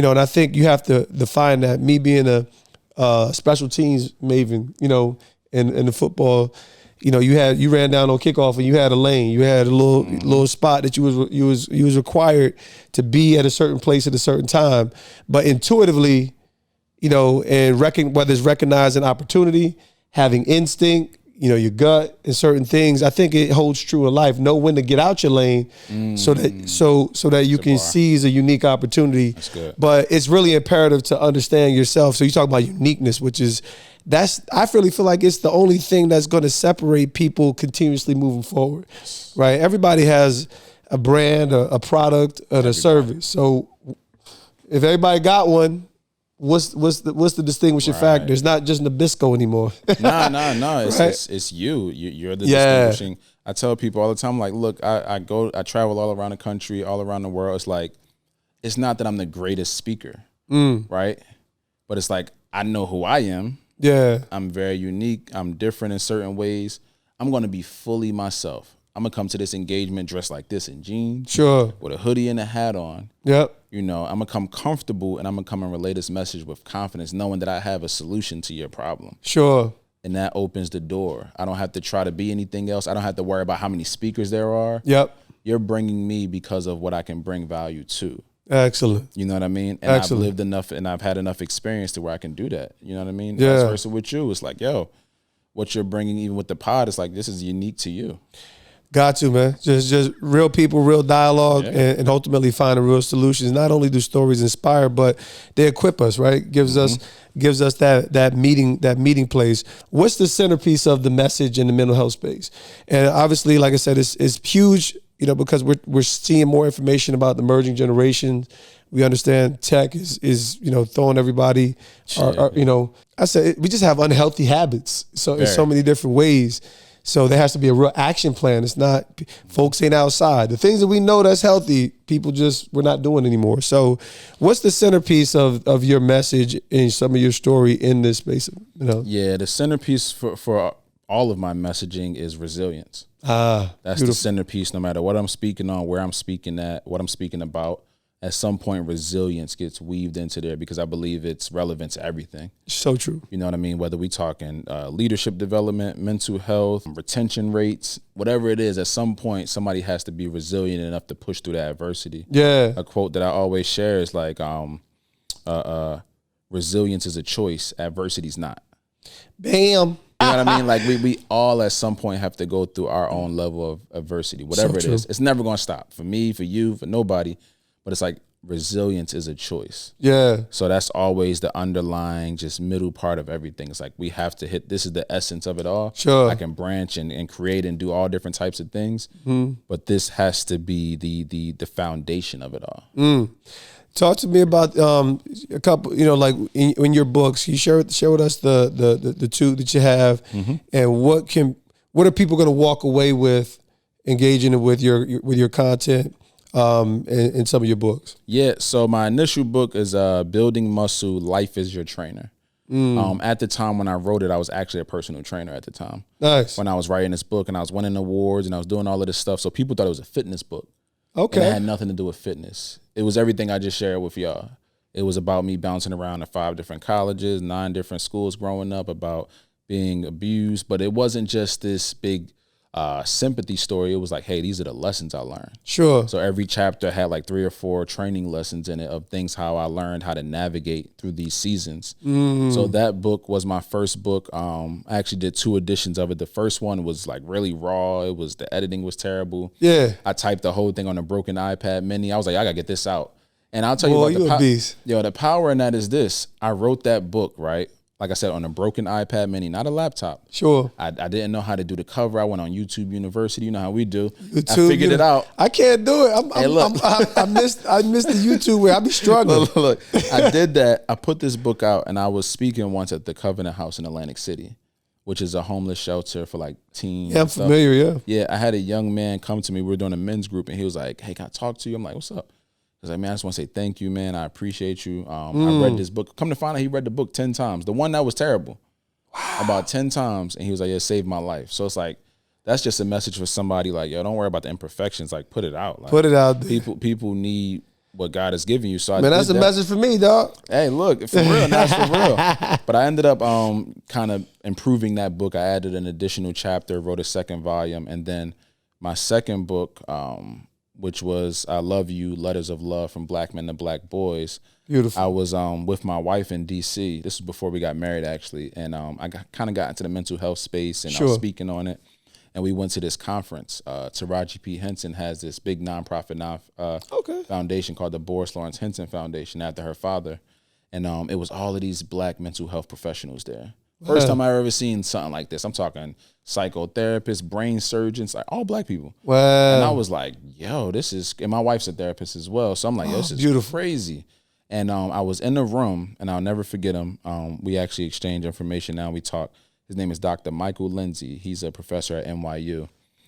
B: I think you have to define that. Me being a special teams maven, in the football, you ran down on kickoff and you had a lane, you had a little spot that you was required to be at a certain place at a certain time, but intuitively, and whether it's recognizing opportunity, having instinct, your gut and certain things. I think it holds true in life. Know when to get out your lane so that you can seize a unique opportunity.
C: That's good.
B: But it's really imperative to understand yourself. So you talk about uniqueness, which is I really feel like it's the only thing that's going to separate people continuously moving forward. Right? Everybody has a brand, a product, and a service. So if everybody got one, what's the distinguishing factor? It's not just Nabisco anymore.
C: No. It's you. You're the distinguishing. I tell people all the time, like, look, I travel all around the country, all around the world. It's like, it's not that I'm the greatest speaker, right? But it's like, I know who I am.
B: Yeah.
C: I'm very unique. I'm different in certain ways. I'm going to be fully myself. I'm going to come to this engagement dressed like this in jeans.
B: Sure.
C: With a hoodie and a hat on.
B: Yep.
C: I'm going to come comfortable and I'm going to come and relay this message with confidence, knowing that I have a solution to your problem.
B: Sure.
C: And that opens the door. I don't have to try to be anything else. I don't have to worry about how many speakers there are.
B: Yep.
C: You're bringing me because of what I can bring value to.
B: Excellent.
C: You know what I mean? And
B: Excellent.
C: I've lived enough and I've had enough experience to where I can do that. You know what I mean?
B: Yeah.
C: Vice versa with you. It's like, yo, what you're bringing even with the pod, it's like, this is unique to you.
B: Got to, man. Just real people, real dialogue, and ultimately finding real solutions. Not only do stories inspire, but they equip us, right? Gives us that meeting place. What's the centerpiece of the message in the mental health space? And obviously, like I said, it's huge, because we're seeing more information about the emerging generations. We understand tech is throwing everybody, I said we just have unhealthy habits. So in so many different ways. So there has to be a real action plan. It's not, folks ain't outside. The things that we know that's healthy, we're not doing anymore. So what's the centerpiece of your message and some of your story in this space?
C: Yeah, the centerpiece for all of my messaging is resilience. That's beautiful. The centerpiece, no matter what I'm speaking on, where I'm speaking at, what I'm speaking about. At some point, resilience gets weaved into there because I believe it's relevant to everything.
B: So true.
C: You know what I mean? Whether we talking leadership development, mental health, retention rates, whatever it is, at some point, somebody has to be resilient enough to push through that adversity. Yeah. A quote that I always share is like, resilience is a choice, adversity's not.
B: Bam.
C: You know what I mean? Like we all at some point have to go through our own level of adversity, whatever it is. It's never going to stop for me, for you, for nobody. But it's like resilience is a choice. Yeah. So that's always the underlying just middle part of everything. It's like we have to hit, this is the essence of it all. Sure. I can branch and create and do all different types of things. But this has to be the foundation of it all.
B: Talk to me about a couple, like in your books, you share with us the two that you have, and what are people going to walk away with engaging with your content? In some of your books?
C: Yeah, so my initial book is Building Muscle, Life is Your Trainer. At the time when I wrote it, I was actually a personal trainer at the time. Nice. When I was writing this book and I was winning awards and I was doing all of this stuff, so people thought it was a fitness book. Okay. And it had nothing to do with fitness. It was everything I just shared with y'all. It was about me bouncing around to 5 different colleges, 9 different schools growing up, about being abused, but it wasn't just this big sympathy story. It was like, hey, these are the lessons I learned. Sure. So every chapter had like 3 or 4 training lessons in it of things how I learned how to navigate through these seasons. So that book was my first book. I actually did 2 editions of it. The first one was like really raw. The editing was terrible. Yeah. I typed the whole thing on a broken iPad mini. I was like, I gotta get this out. And I'll tell you about the power in that is this. I wrote that book, right? Like I said, on a broken iPad mini, not a laptop. Sure. I didn't know how to do the cover. I went on YouTube University. You know how we do. I figured it out.
B: I can't do it. I missed the YouTube where I be struggling.
C: Look, I did that. I put this book out, and I was speaking once at the Covenant House in Atlantic City, which is a homeless shelter for like teens.
B: Yeah, I'm familiar, yeah.
C: Yeah, I had a young man come to me. We were doing a men's group, and he was like, hey, can I talk to you? I'm like, what's up? I was like, man, I just want to say thank you, man. I appreciate you. I read this book. Come to find out, he read the book 10 times. The one that was terrible. Wow. About 10 times. And he was like, yeah, it saved my life. So it's like, that's just a message for somebody like, yo, don't worry about the imperfections. Like, put it out. Like,
B: put it out there.
C: People need what God has given you. So
B: Man, that's a message for me, dog.
C: Hey, look, for real, that's for real. But I ended up kind of improving that book. I added an additional chapter, wrote a second volume, and then my second book, which was I Love You, Letters of Love from Black Men to Black Boys.
B: Beautiful.
C: I was with my wife in D.C. This was before we got married, actually, and I kind of got into the mental health space, and I was speaking on it. And we went to this conference. Taraji P. Henson has this big nonprofit foundation called the Boris Lawrence Henson Foundation after her father. And it was all of these black mental health professionals there. First time I ever seen something like this. I'm talking psychotherapists, brain surgeons, like all black people.
B: Wow.
C: And I was like, yo, this is, and my wife's a therapist as well. So I'm like, yo, this is beautiful. Crazy. And I was in the room, and I'll never forget him. We actually exchange information now. We talk. His name is Dr. Michael Lindsay. He's a professor at NYU.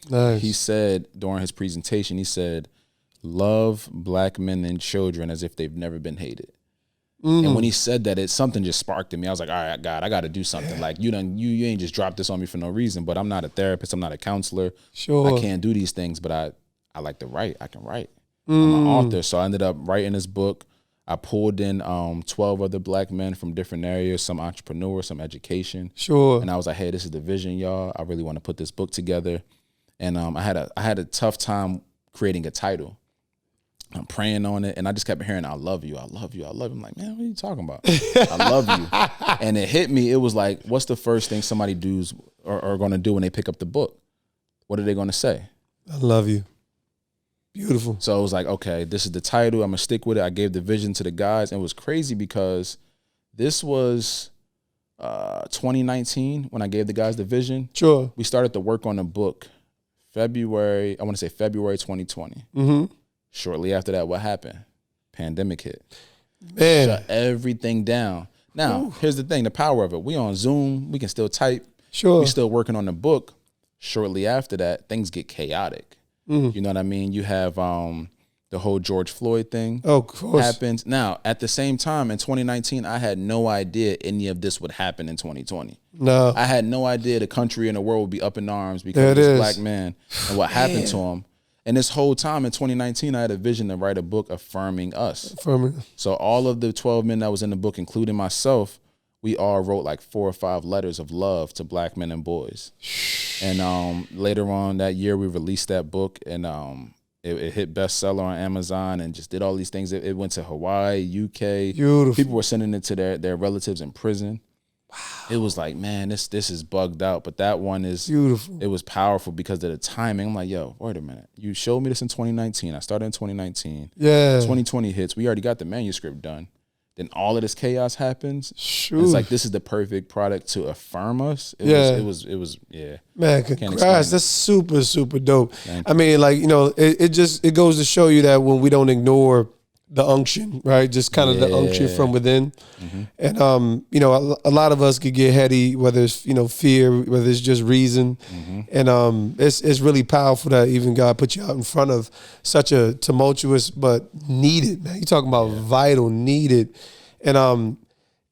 B: Nice.
C: He said during his presentation, he said, love black men and children as if they've never been hated. And when he said that, something just sparked in me. I was like, all right, God, I got to do something. Like, you ain't just dropped this on me for no reason, but I'm not a therapist. I'm not a counselor.
B: Sure.
C: I can't do these things, but I like to write. I can write. I'm an author. So I ended up writing this book. I pulled in 12 other black men from different areas, some entrepreneurs, some education.
B: Sure.
C: And I was like, hey, this is the vision, y'all. I really want to put this book together. And I had a tough time creating a title. I'm praying on it, and I just kept hearing, I love you, I love you, I love you. I'm like, man, what are you talking about? I love you. And it hit me. It was like, what's the first thing somebody does or are going to do when they pick up the book? What are they going to say?
B: I love you. Beautiful.
C: So it was like, okay, this is the title. I'm going to stick with it. I gave the vision to the guys. And it was crazy because this was 2019 when I gave the guys the vision.
B: Sure.
C: We started to work on the book February 2020.
B: Mm-hmm.
C: Shortly after that, what happened? Pandemic hit.
B: Man.
C: Shut everything down. Now, here's the thing, the power of it. We on Zoom. We can still type.
B: Sure.
C: We still working on the book. Shortly after that, things get chaotic. You know what I mean? You have the whole George Floyd thing happens. Now, at the same time, in 2019, I had no idea any of this would happen in 2020.
B: No.
C: I had no idea the country and the world would be up in arms because of this black man and what happened to him. And this whole time in 2019, I had a vision to write a book affirming us. So all of the 12 men that was in the book, including myself, we all wrote like 4 or 5 letters of love to black men and boys. And later on that year, we released that book, and it hit bestseller on Amazon and just did all these things. It went to Hawaii, UK.
B: Beautiful.
C: People were sending it to their relatives in prison. Wow. It was like, man, this is bugged out. But that one is
B: beautiful.
C: It was powerful because of the timing. I'm like, yo, wait a minute. You showed me this in 2019. I started in 2019.
B: Yeah.
C: 2020 hits. We already got the manuscript done. Then all of this chaos happens.
B: Sure.
C: It's like, this is the perfect product to affirm us. It was.
B: Man, congrats. That's super, super dope. I mean, like, you know, it goes to show you that when we don't ignore the unction, right? Just kind of the unction from within. And, you know, a lot of us could get heady, whether it's, you know, fear, whether it's just reason. And it's really powerful that even God put you out in front of such a tumultuous but needed, man. You're talking about vital, needed. And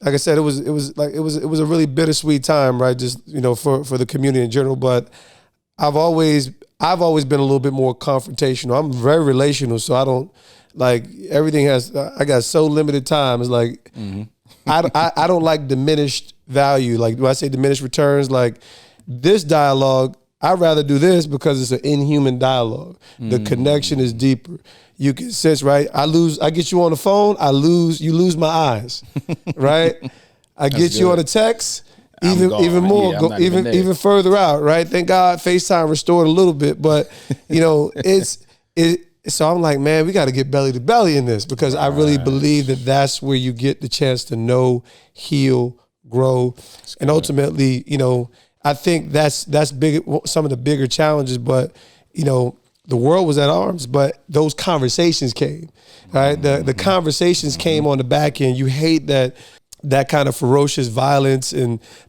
B: like I said, it was a really bittersweet time, right? Just, you know, for the community in general. But I've always been a little bit more confrontational. I'm very relational, so I don't, like, everything I got so limited time. It's like, I don't like diminished value. Like, do I say diminished returns? Like, this dialogue, I'd rather do this because it's an inhuman dialogue. The connection is deeper. You can sense, right? I get you on the phone, you lose my eyes, right? I get you on a text, even more, even further out, right? Thank God FaceTime restored a little bit, but you know, so I'm like, man, we got to get belly to belly in this, because I really believe that that's where you get the chance to know, heal, grow, and ultimately, you know, I think that's big. Some of the bigger challenges, but you know, the world was at arms, but those conversations came, right? The conversations came on the back end. You hate that kind of ferocious violence,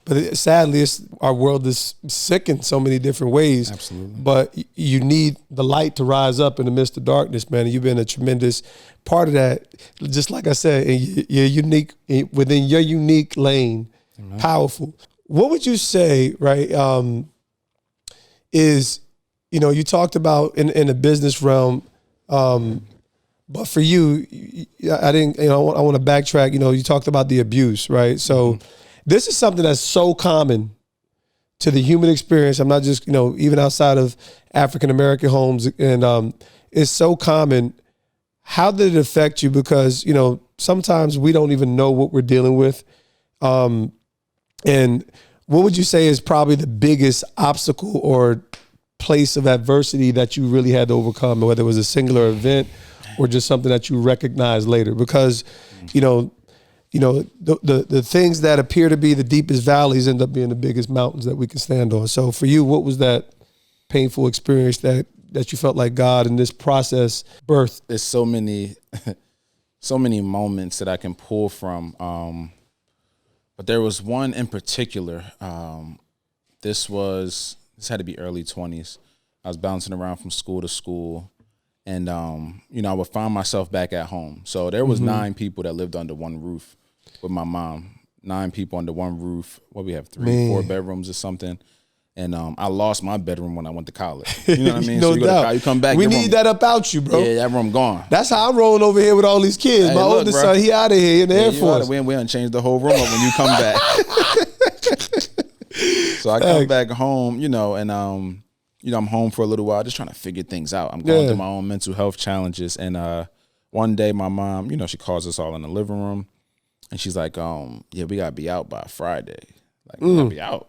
B: but sadly, our world is sick in so many different ways.
C: Absolutely.
B: But you need the light to rise up in the midst of darkness, man. And you've been a tremendous part of that. Just like I said, within your unique lane, powerful. What would you say, right? is, you talked about in the business realm, but for you, I didn't, I want to backtrack. You talked about the abuse, right? So this is something that's so common to the human experience. I'm not just, even outside of African-American homes, and it's so common. How did it affect you? Because, sometimes we don't even know what we're dealing with. And what would you say is probably the biggest obstacle or place of adversity that you really had to overcome, whether it was a singular event or just something that you recognized later? Because, the things that appear to be the deepest valleys end up being the biggest mountains that we can stand on. So for you, what was that painful experience that you felt like God in this process birthed?
C: There's so many moments that I can pull from. But there was one in particular. This had to be early 20s. I was bouncing around from school to school, and I would find myself back at home. So there was 9 people that lived under one roof with my mom. 9 people under one roof. What we have 4 bedrooms or something. And I lost my bedroom when I went to college. You know what I mean?
B: No
C: so you
B: doubt.
C: You come back.
B: We need that about you, bro.
C: Yeah, that room gone.
B: That's how I'm rolling over here with all these kids.
C: Hey,
B: my
C: look,
B: oldest
C: bro.
B: son, he out of here in the Air Force.
C: We done changed the whole room up when you come back. So I come back home, and I'm home for a little while, just trying to figure things out. I'm going through my own mental health challenges. And one day my mom, she calls us all in the living room, and she's like, yeah, we gotta be out by Friday. Like, we gotta be out.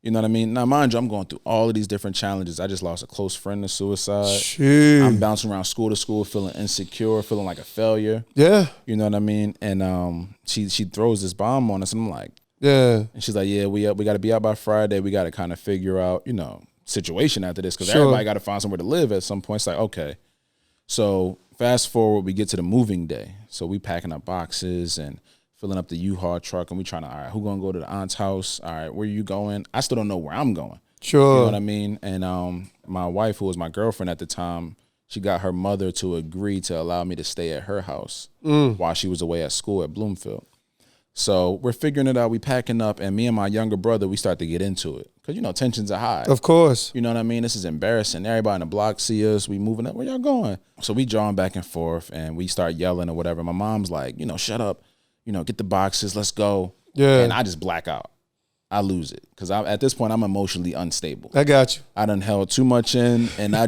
C: You know what I mean? Now, mind you, I'm going through all of these different challenges. I just lost a close friend to suicide.
B: Jeez.
C: I'm bouncing around school to school, feeling insecure, feeling like a failure.
B: Yeah.
C: You know what I mean? And she throws this bomb on us, and I'm like,
B: yeah.
C: And she's like, yeah, we got to be out by Friday. We got to kind of figure out, situation after this, because everybody got to find somewhere to live at some point. It's like, okay. So fast forward, we get to the moving day. So we packing up boxes and filling up the U-Haul truck, and we trying to, all right, who gonna go to the aunt's house? All right, where you going? I still don't know where I'm going.
B: Sure.
C: You know what I mean? And my wife, who was my girlfriend at the time, she got her mother to agree to allow me to stay at her house while she was away at school at Bloomfield. So we're figuring it out. We packing up, and me and my younger brother, we start to get into it. Because, tensions are high.
B: Of course.
C: You know what I mean? This is embarrassing. Everybody in the block see us. We moving up. Where y'all going? So we drawing back and forth, and we start yelling or whatever. My mom's like, shut up. Get the boxes. Let's go. Yeah. And I just black out. I lose it. Because at this point, I'm emotionally unstable.
B: I got you.
C: I done held too much in, and I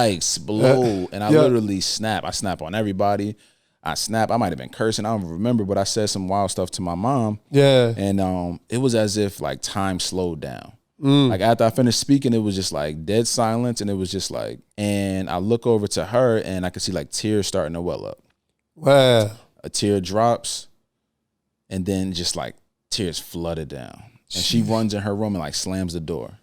C: explode. And I literally snap. I snap on everybody. I snap. I might have been cursing. I don't remember, but I said some wild stuff to my mom. Yeah. And it was as if like time slowed down. Like after I finished speaking, it was just like dead silence, and it was just like, and I look over to her, and I could see like tears starting to well up. Wow. A tear drops, and then just like tears flooded down. And she runs in her room and like slams the door.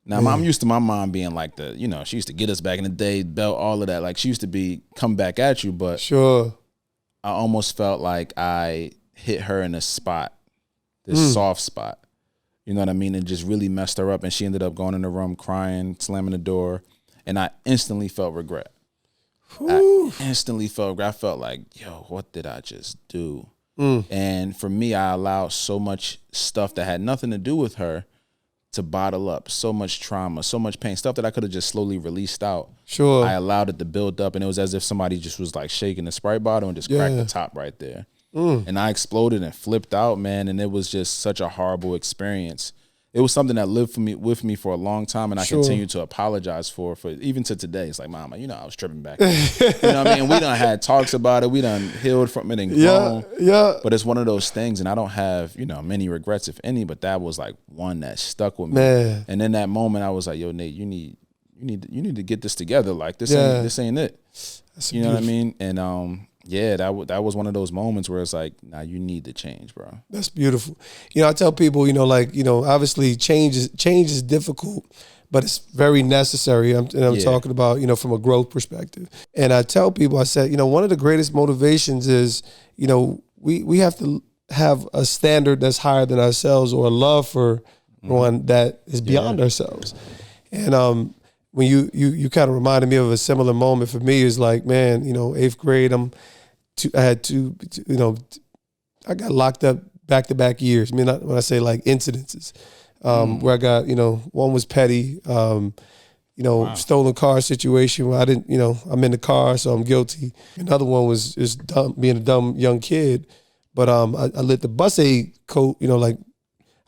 C: Now, I'm used to my mom being like she used to get us back in the day, belt, all of that. Like she used to be come back at you, but sure, I almost felt like I hit her in a spot, this soft spot. You know what I mean? And just really messed her up. And she ended up going in the room crying, slamming the door. And I instantly felt regret. I instantly felt regret. I felt like, yo, what did I just do? And for me, I allowed so much stuff that had nothing to do with her to bottle up, so much trauma, so much pain, stuff that I could have just slowly released out. Sure. I allowed it to build up, and it was as if somebody just was like shaking the Sprite bottle and just cracked the top right there. And I exploded and flipped out, man, and it was just such a horrible experience. It was something that lived with me for a long time, and I continue to apologize for even to today. It's like, Mama, I was tripping back then. You know what I mean? We done had talks about it. We done healed from it and grown. Yeah. But it's one of those things, and I don't have, many regrets, if any, but that was like one that stuck with me. Man. And in that moment, I was like, yo, Nate, you need to get this together. Like this ain't it. That's you know what I mean? And yeah, that was one of those moments where it's like, nah, you need to change, bro.
B: That's beautiful. I tell people, obviously change is difficult, but it's very necessary. I'm talking about, from a growth perspective. And I tell people, I said, one of the greatest motivations is, we have to have a standard that's higher than ourselves, or a love for one that is beyond ourselves. And when you kind of reminded me of a similar moment for me, is like, man, 8th grade, I got locked up back-to-back years. I mean, when I say like incidences, where I got, one was petty, stolen car situation where I didn't, I'm in the car, so I'm guilty. Another one was just dumb, being a dumb young kid. But I lit the bus aid coat,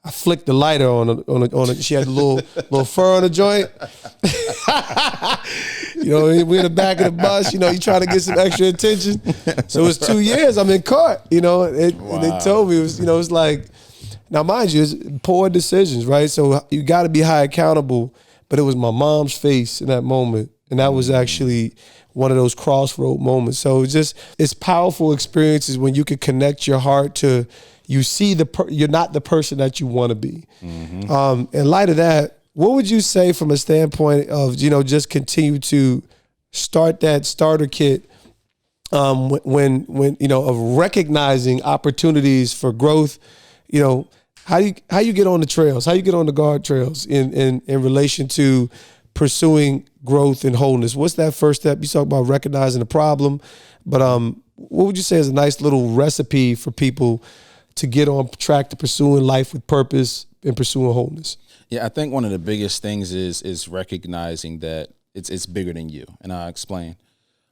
B: I flicked the lighter on a she had a little fur on the joint. We in the back of the bus, you trying to get some extra attention. So it was 2 years I'm in court, and they told me it was like, now mind you, it's poor decisions, right? So you got to be high accountable, but it was my mom's face in that moment. And that was actually one of those crossroad moments. So it's powerful experiences when you can connect your heart to, you see you're not the person that you want to be. Mm-hmm. In light of that, what would you say from a standpoint of, just continue to start that starter kit when of recognizing opportunities for growth, how you get on the trails, how you get on the guard trails in relation to pursuing growth and wholeness? What's that first step? You talk about recognizing the problem, but what would you say is a nice little recipe for people to get on track to pursuing life with purpose and pursuing wholeness?
C: Yeah, I think one of the biggest things is recognizing that it's bigger than you, and I'll explain.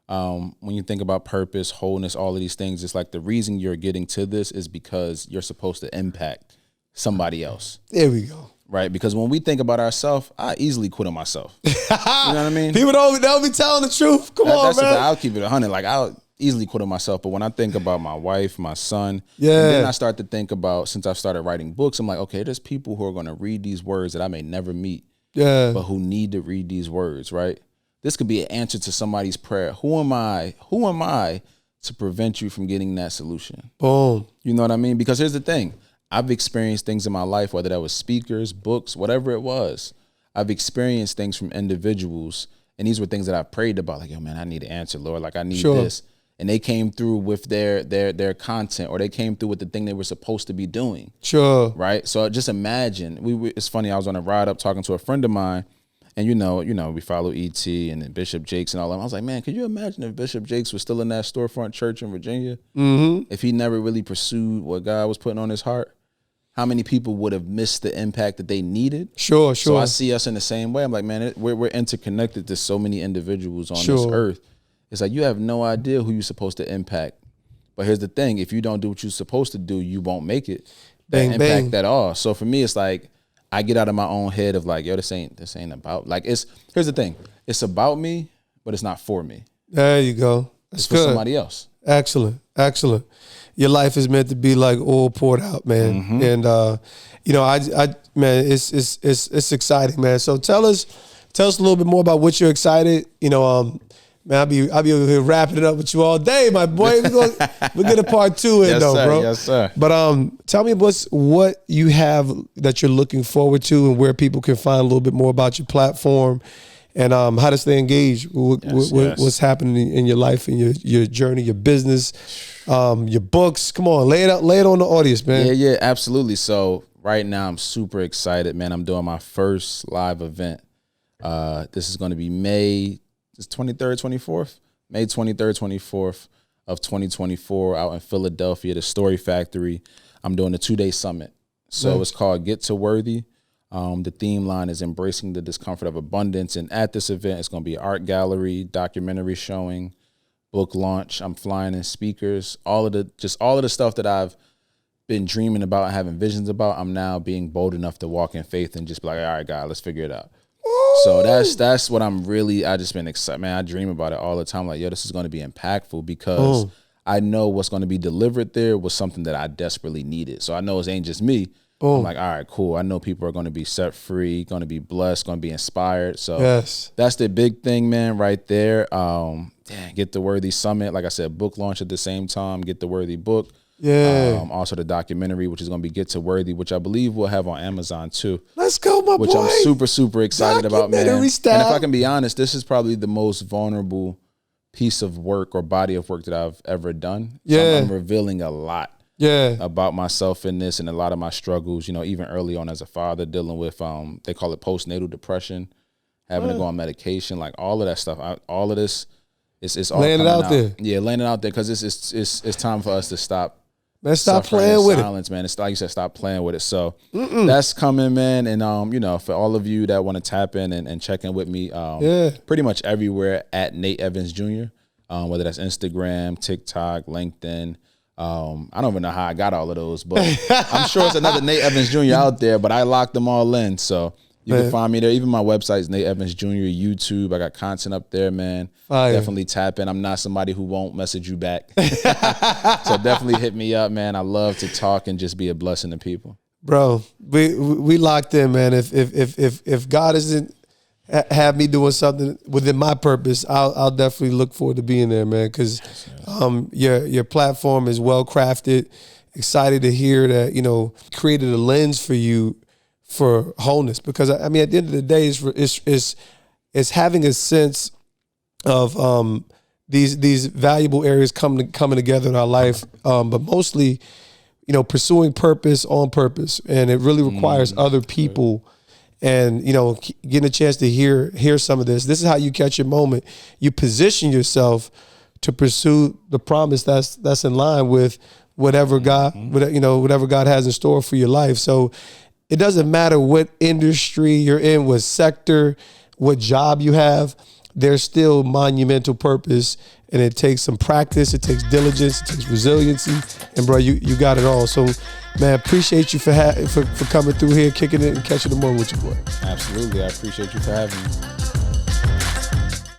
C: When you think about purpose, wholeness, all of these things, it's like the reason you're getting to this is because you're supposed to impact somebody else.
B: There we go.
C: Right? Because when we think about ourselves, I easily quit on myself. You know what I mean?
B: People don't be telling the truth. Come on, man.
C: I'll keep it 100. Like, I'll easily quit on myself. But when I think about my wife, my son,
B: and
C: then I start to think about, since I've started writing books, I'm like, okay, there's people who are going to read these words that I may never meet, but who need to read these words, right? This could be an answer to somebody's prayer. Who am I to prevent you from getting that solution?
B: Boom.
C: You know what I mean? Because here's the thing. I've experienced things in my life, whether that was speakers, books, whatever it was. I've experienced things from individuals, and these were things that I prayed about. Like, yo, man, I need an answer, Lord. Like, I need this. And they came through with their content, or they came through with the thing they were supposed to be doing.
B: Sure.
C: Right? So just imagine. It's funny, I was on a ride up talking to a friend of mine, and we follow E.T. and then Bishop Jakes and all that. I was like, man, could you imagine if Bishop Jakes was still in that storefront church in Virginia?
B: Mm-hmm.
C: If he never really pursued what God was putting on his heart? How many people would have missed the impact that they needed?
B: Sure.
C: So I see us in the same way. I'm like, man, we're interconnected to so many individuals on this earth. It's like, you have no idea who you're supposed to impact. But here's the thing. If you don't do what you're supposed to do, you won't make it.
B: Bang,
C: impact at all. So for me, it's like, I get out of my own head of like, yo, this ain't about, like, here's the thing. It's about me, but it's not for me.
B: There you go. That's
C: it's for somebody else.
B: Excellent. Your life is meant to be like oil poured out, man. Mm-hmm. And man, it's exciting, man. So tell us a little bit more about what you're excited. Man, I'll be over here wrapping it up with you all day, my boy. We'll get a part 2 in, though, bro.
C: Yes, sir.
B: But tell me what you have that you're looking forward to, and where people can find a little bit more about your platform, and how to stay engaged with what's happening in your life and your journey, your business, your books. Come on, lay it on the audience, man.
C: Yeah, absolutely. So right now I'm super excited, man. I'm doing my first live event. This is going to be May 23rd, 24th? May 23rd, 24th of 2024 out in Philadelphia, the Story Factory. I'm doing a 2-day summit. So It's called Get to Worthy. The theme line is embracing the discomfort of abundance. And at this event, it's going to be an art gallery, documentary showing, book launch. I'm flying in speakers, all of the stuff that I've been dreaming about and having visions about. I'm now being bold enough to walk in faith and just be like, all right, God, let's figure it out. So that's what I just been excited, man. I dream about it all the time. Like, yo, this is going to be impactful because I know what's going to be delivered there was something that I desperately needed. So I know it ain't just me. I'm like, all right, cool. I know people are going to be set free, going to be blessed, going to be inspired. So that's the big thing, man, right there. Get the Worthy Summit. Like I said, book launch at the same time. Get the Worthy book.
B: Yeah.
C: Also the documentary, which is going to be Get to Worthy, which I believe we'll have on Amazon too.
B: Let's go, my boy.
C: Which I'm super, super excited about, man. And if I can be honest, this is probably the most vulnerable piece of work or body of work that I've ever done. So I'm revealing a lot about myself in this and a lot of my struggles, even early on as a father, dealing with, they call it postnatal depression, having to go on medication, like all of that stuff. All of this, it's all
B: laying it out there.
C: Yeah, laying it out there because it's time for us to stop
B: Man, stop playing with
C: silence, man. It's like you said, stop playing with it. So that's coming, man. And you know, for all of you that want to tap in and check in with me, pretty much everywhere at Nate Evans Jr. Whether that's Instagram, TikTok, LinkedIn. I don't even know how I got all of those, but I'm sure it's another Nate Evans Jr. out there. But I locked them all in, so you can find me there. Even my website's Nate Evans Jr. YouTube. I got content up there, man. Definitely tap in. I'm not somebody who won't message you back. So definitely hit me up, man. I love to talk and just be a blessing to people. Bro,
B: we locked in, man. If God isn't have me doing something within my purpose, I'll definitely look forward to being there, man. Because your platform is well crafted. Excited to hear that, you know, created a lens for you for wholeness, because I mean, at the end of the day, it's having a sense of these valuable areas coming together in our life, but mostly, you know, pursuing purpose on purpose, and it really requires other people, and you know, getting a chance to hear some of this. This is how you catch your moment. You position yourself to pursue the promise that's in line with whatever God, whatever God has in store for your life. So it doesn't matter what industry you're in, what sector, what job you have, there's still monumental purpose, and it takes some practice, it takes diligence, it takes resiliency, and bro, you got it all. So, man, appreciate you for coming through here, kicking it and catching the moment with your boy.
C: Absolutely, I appreciate you for having me.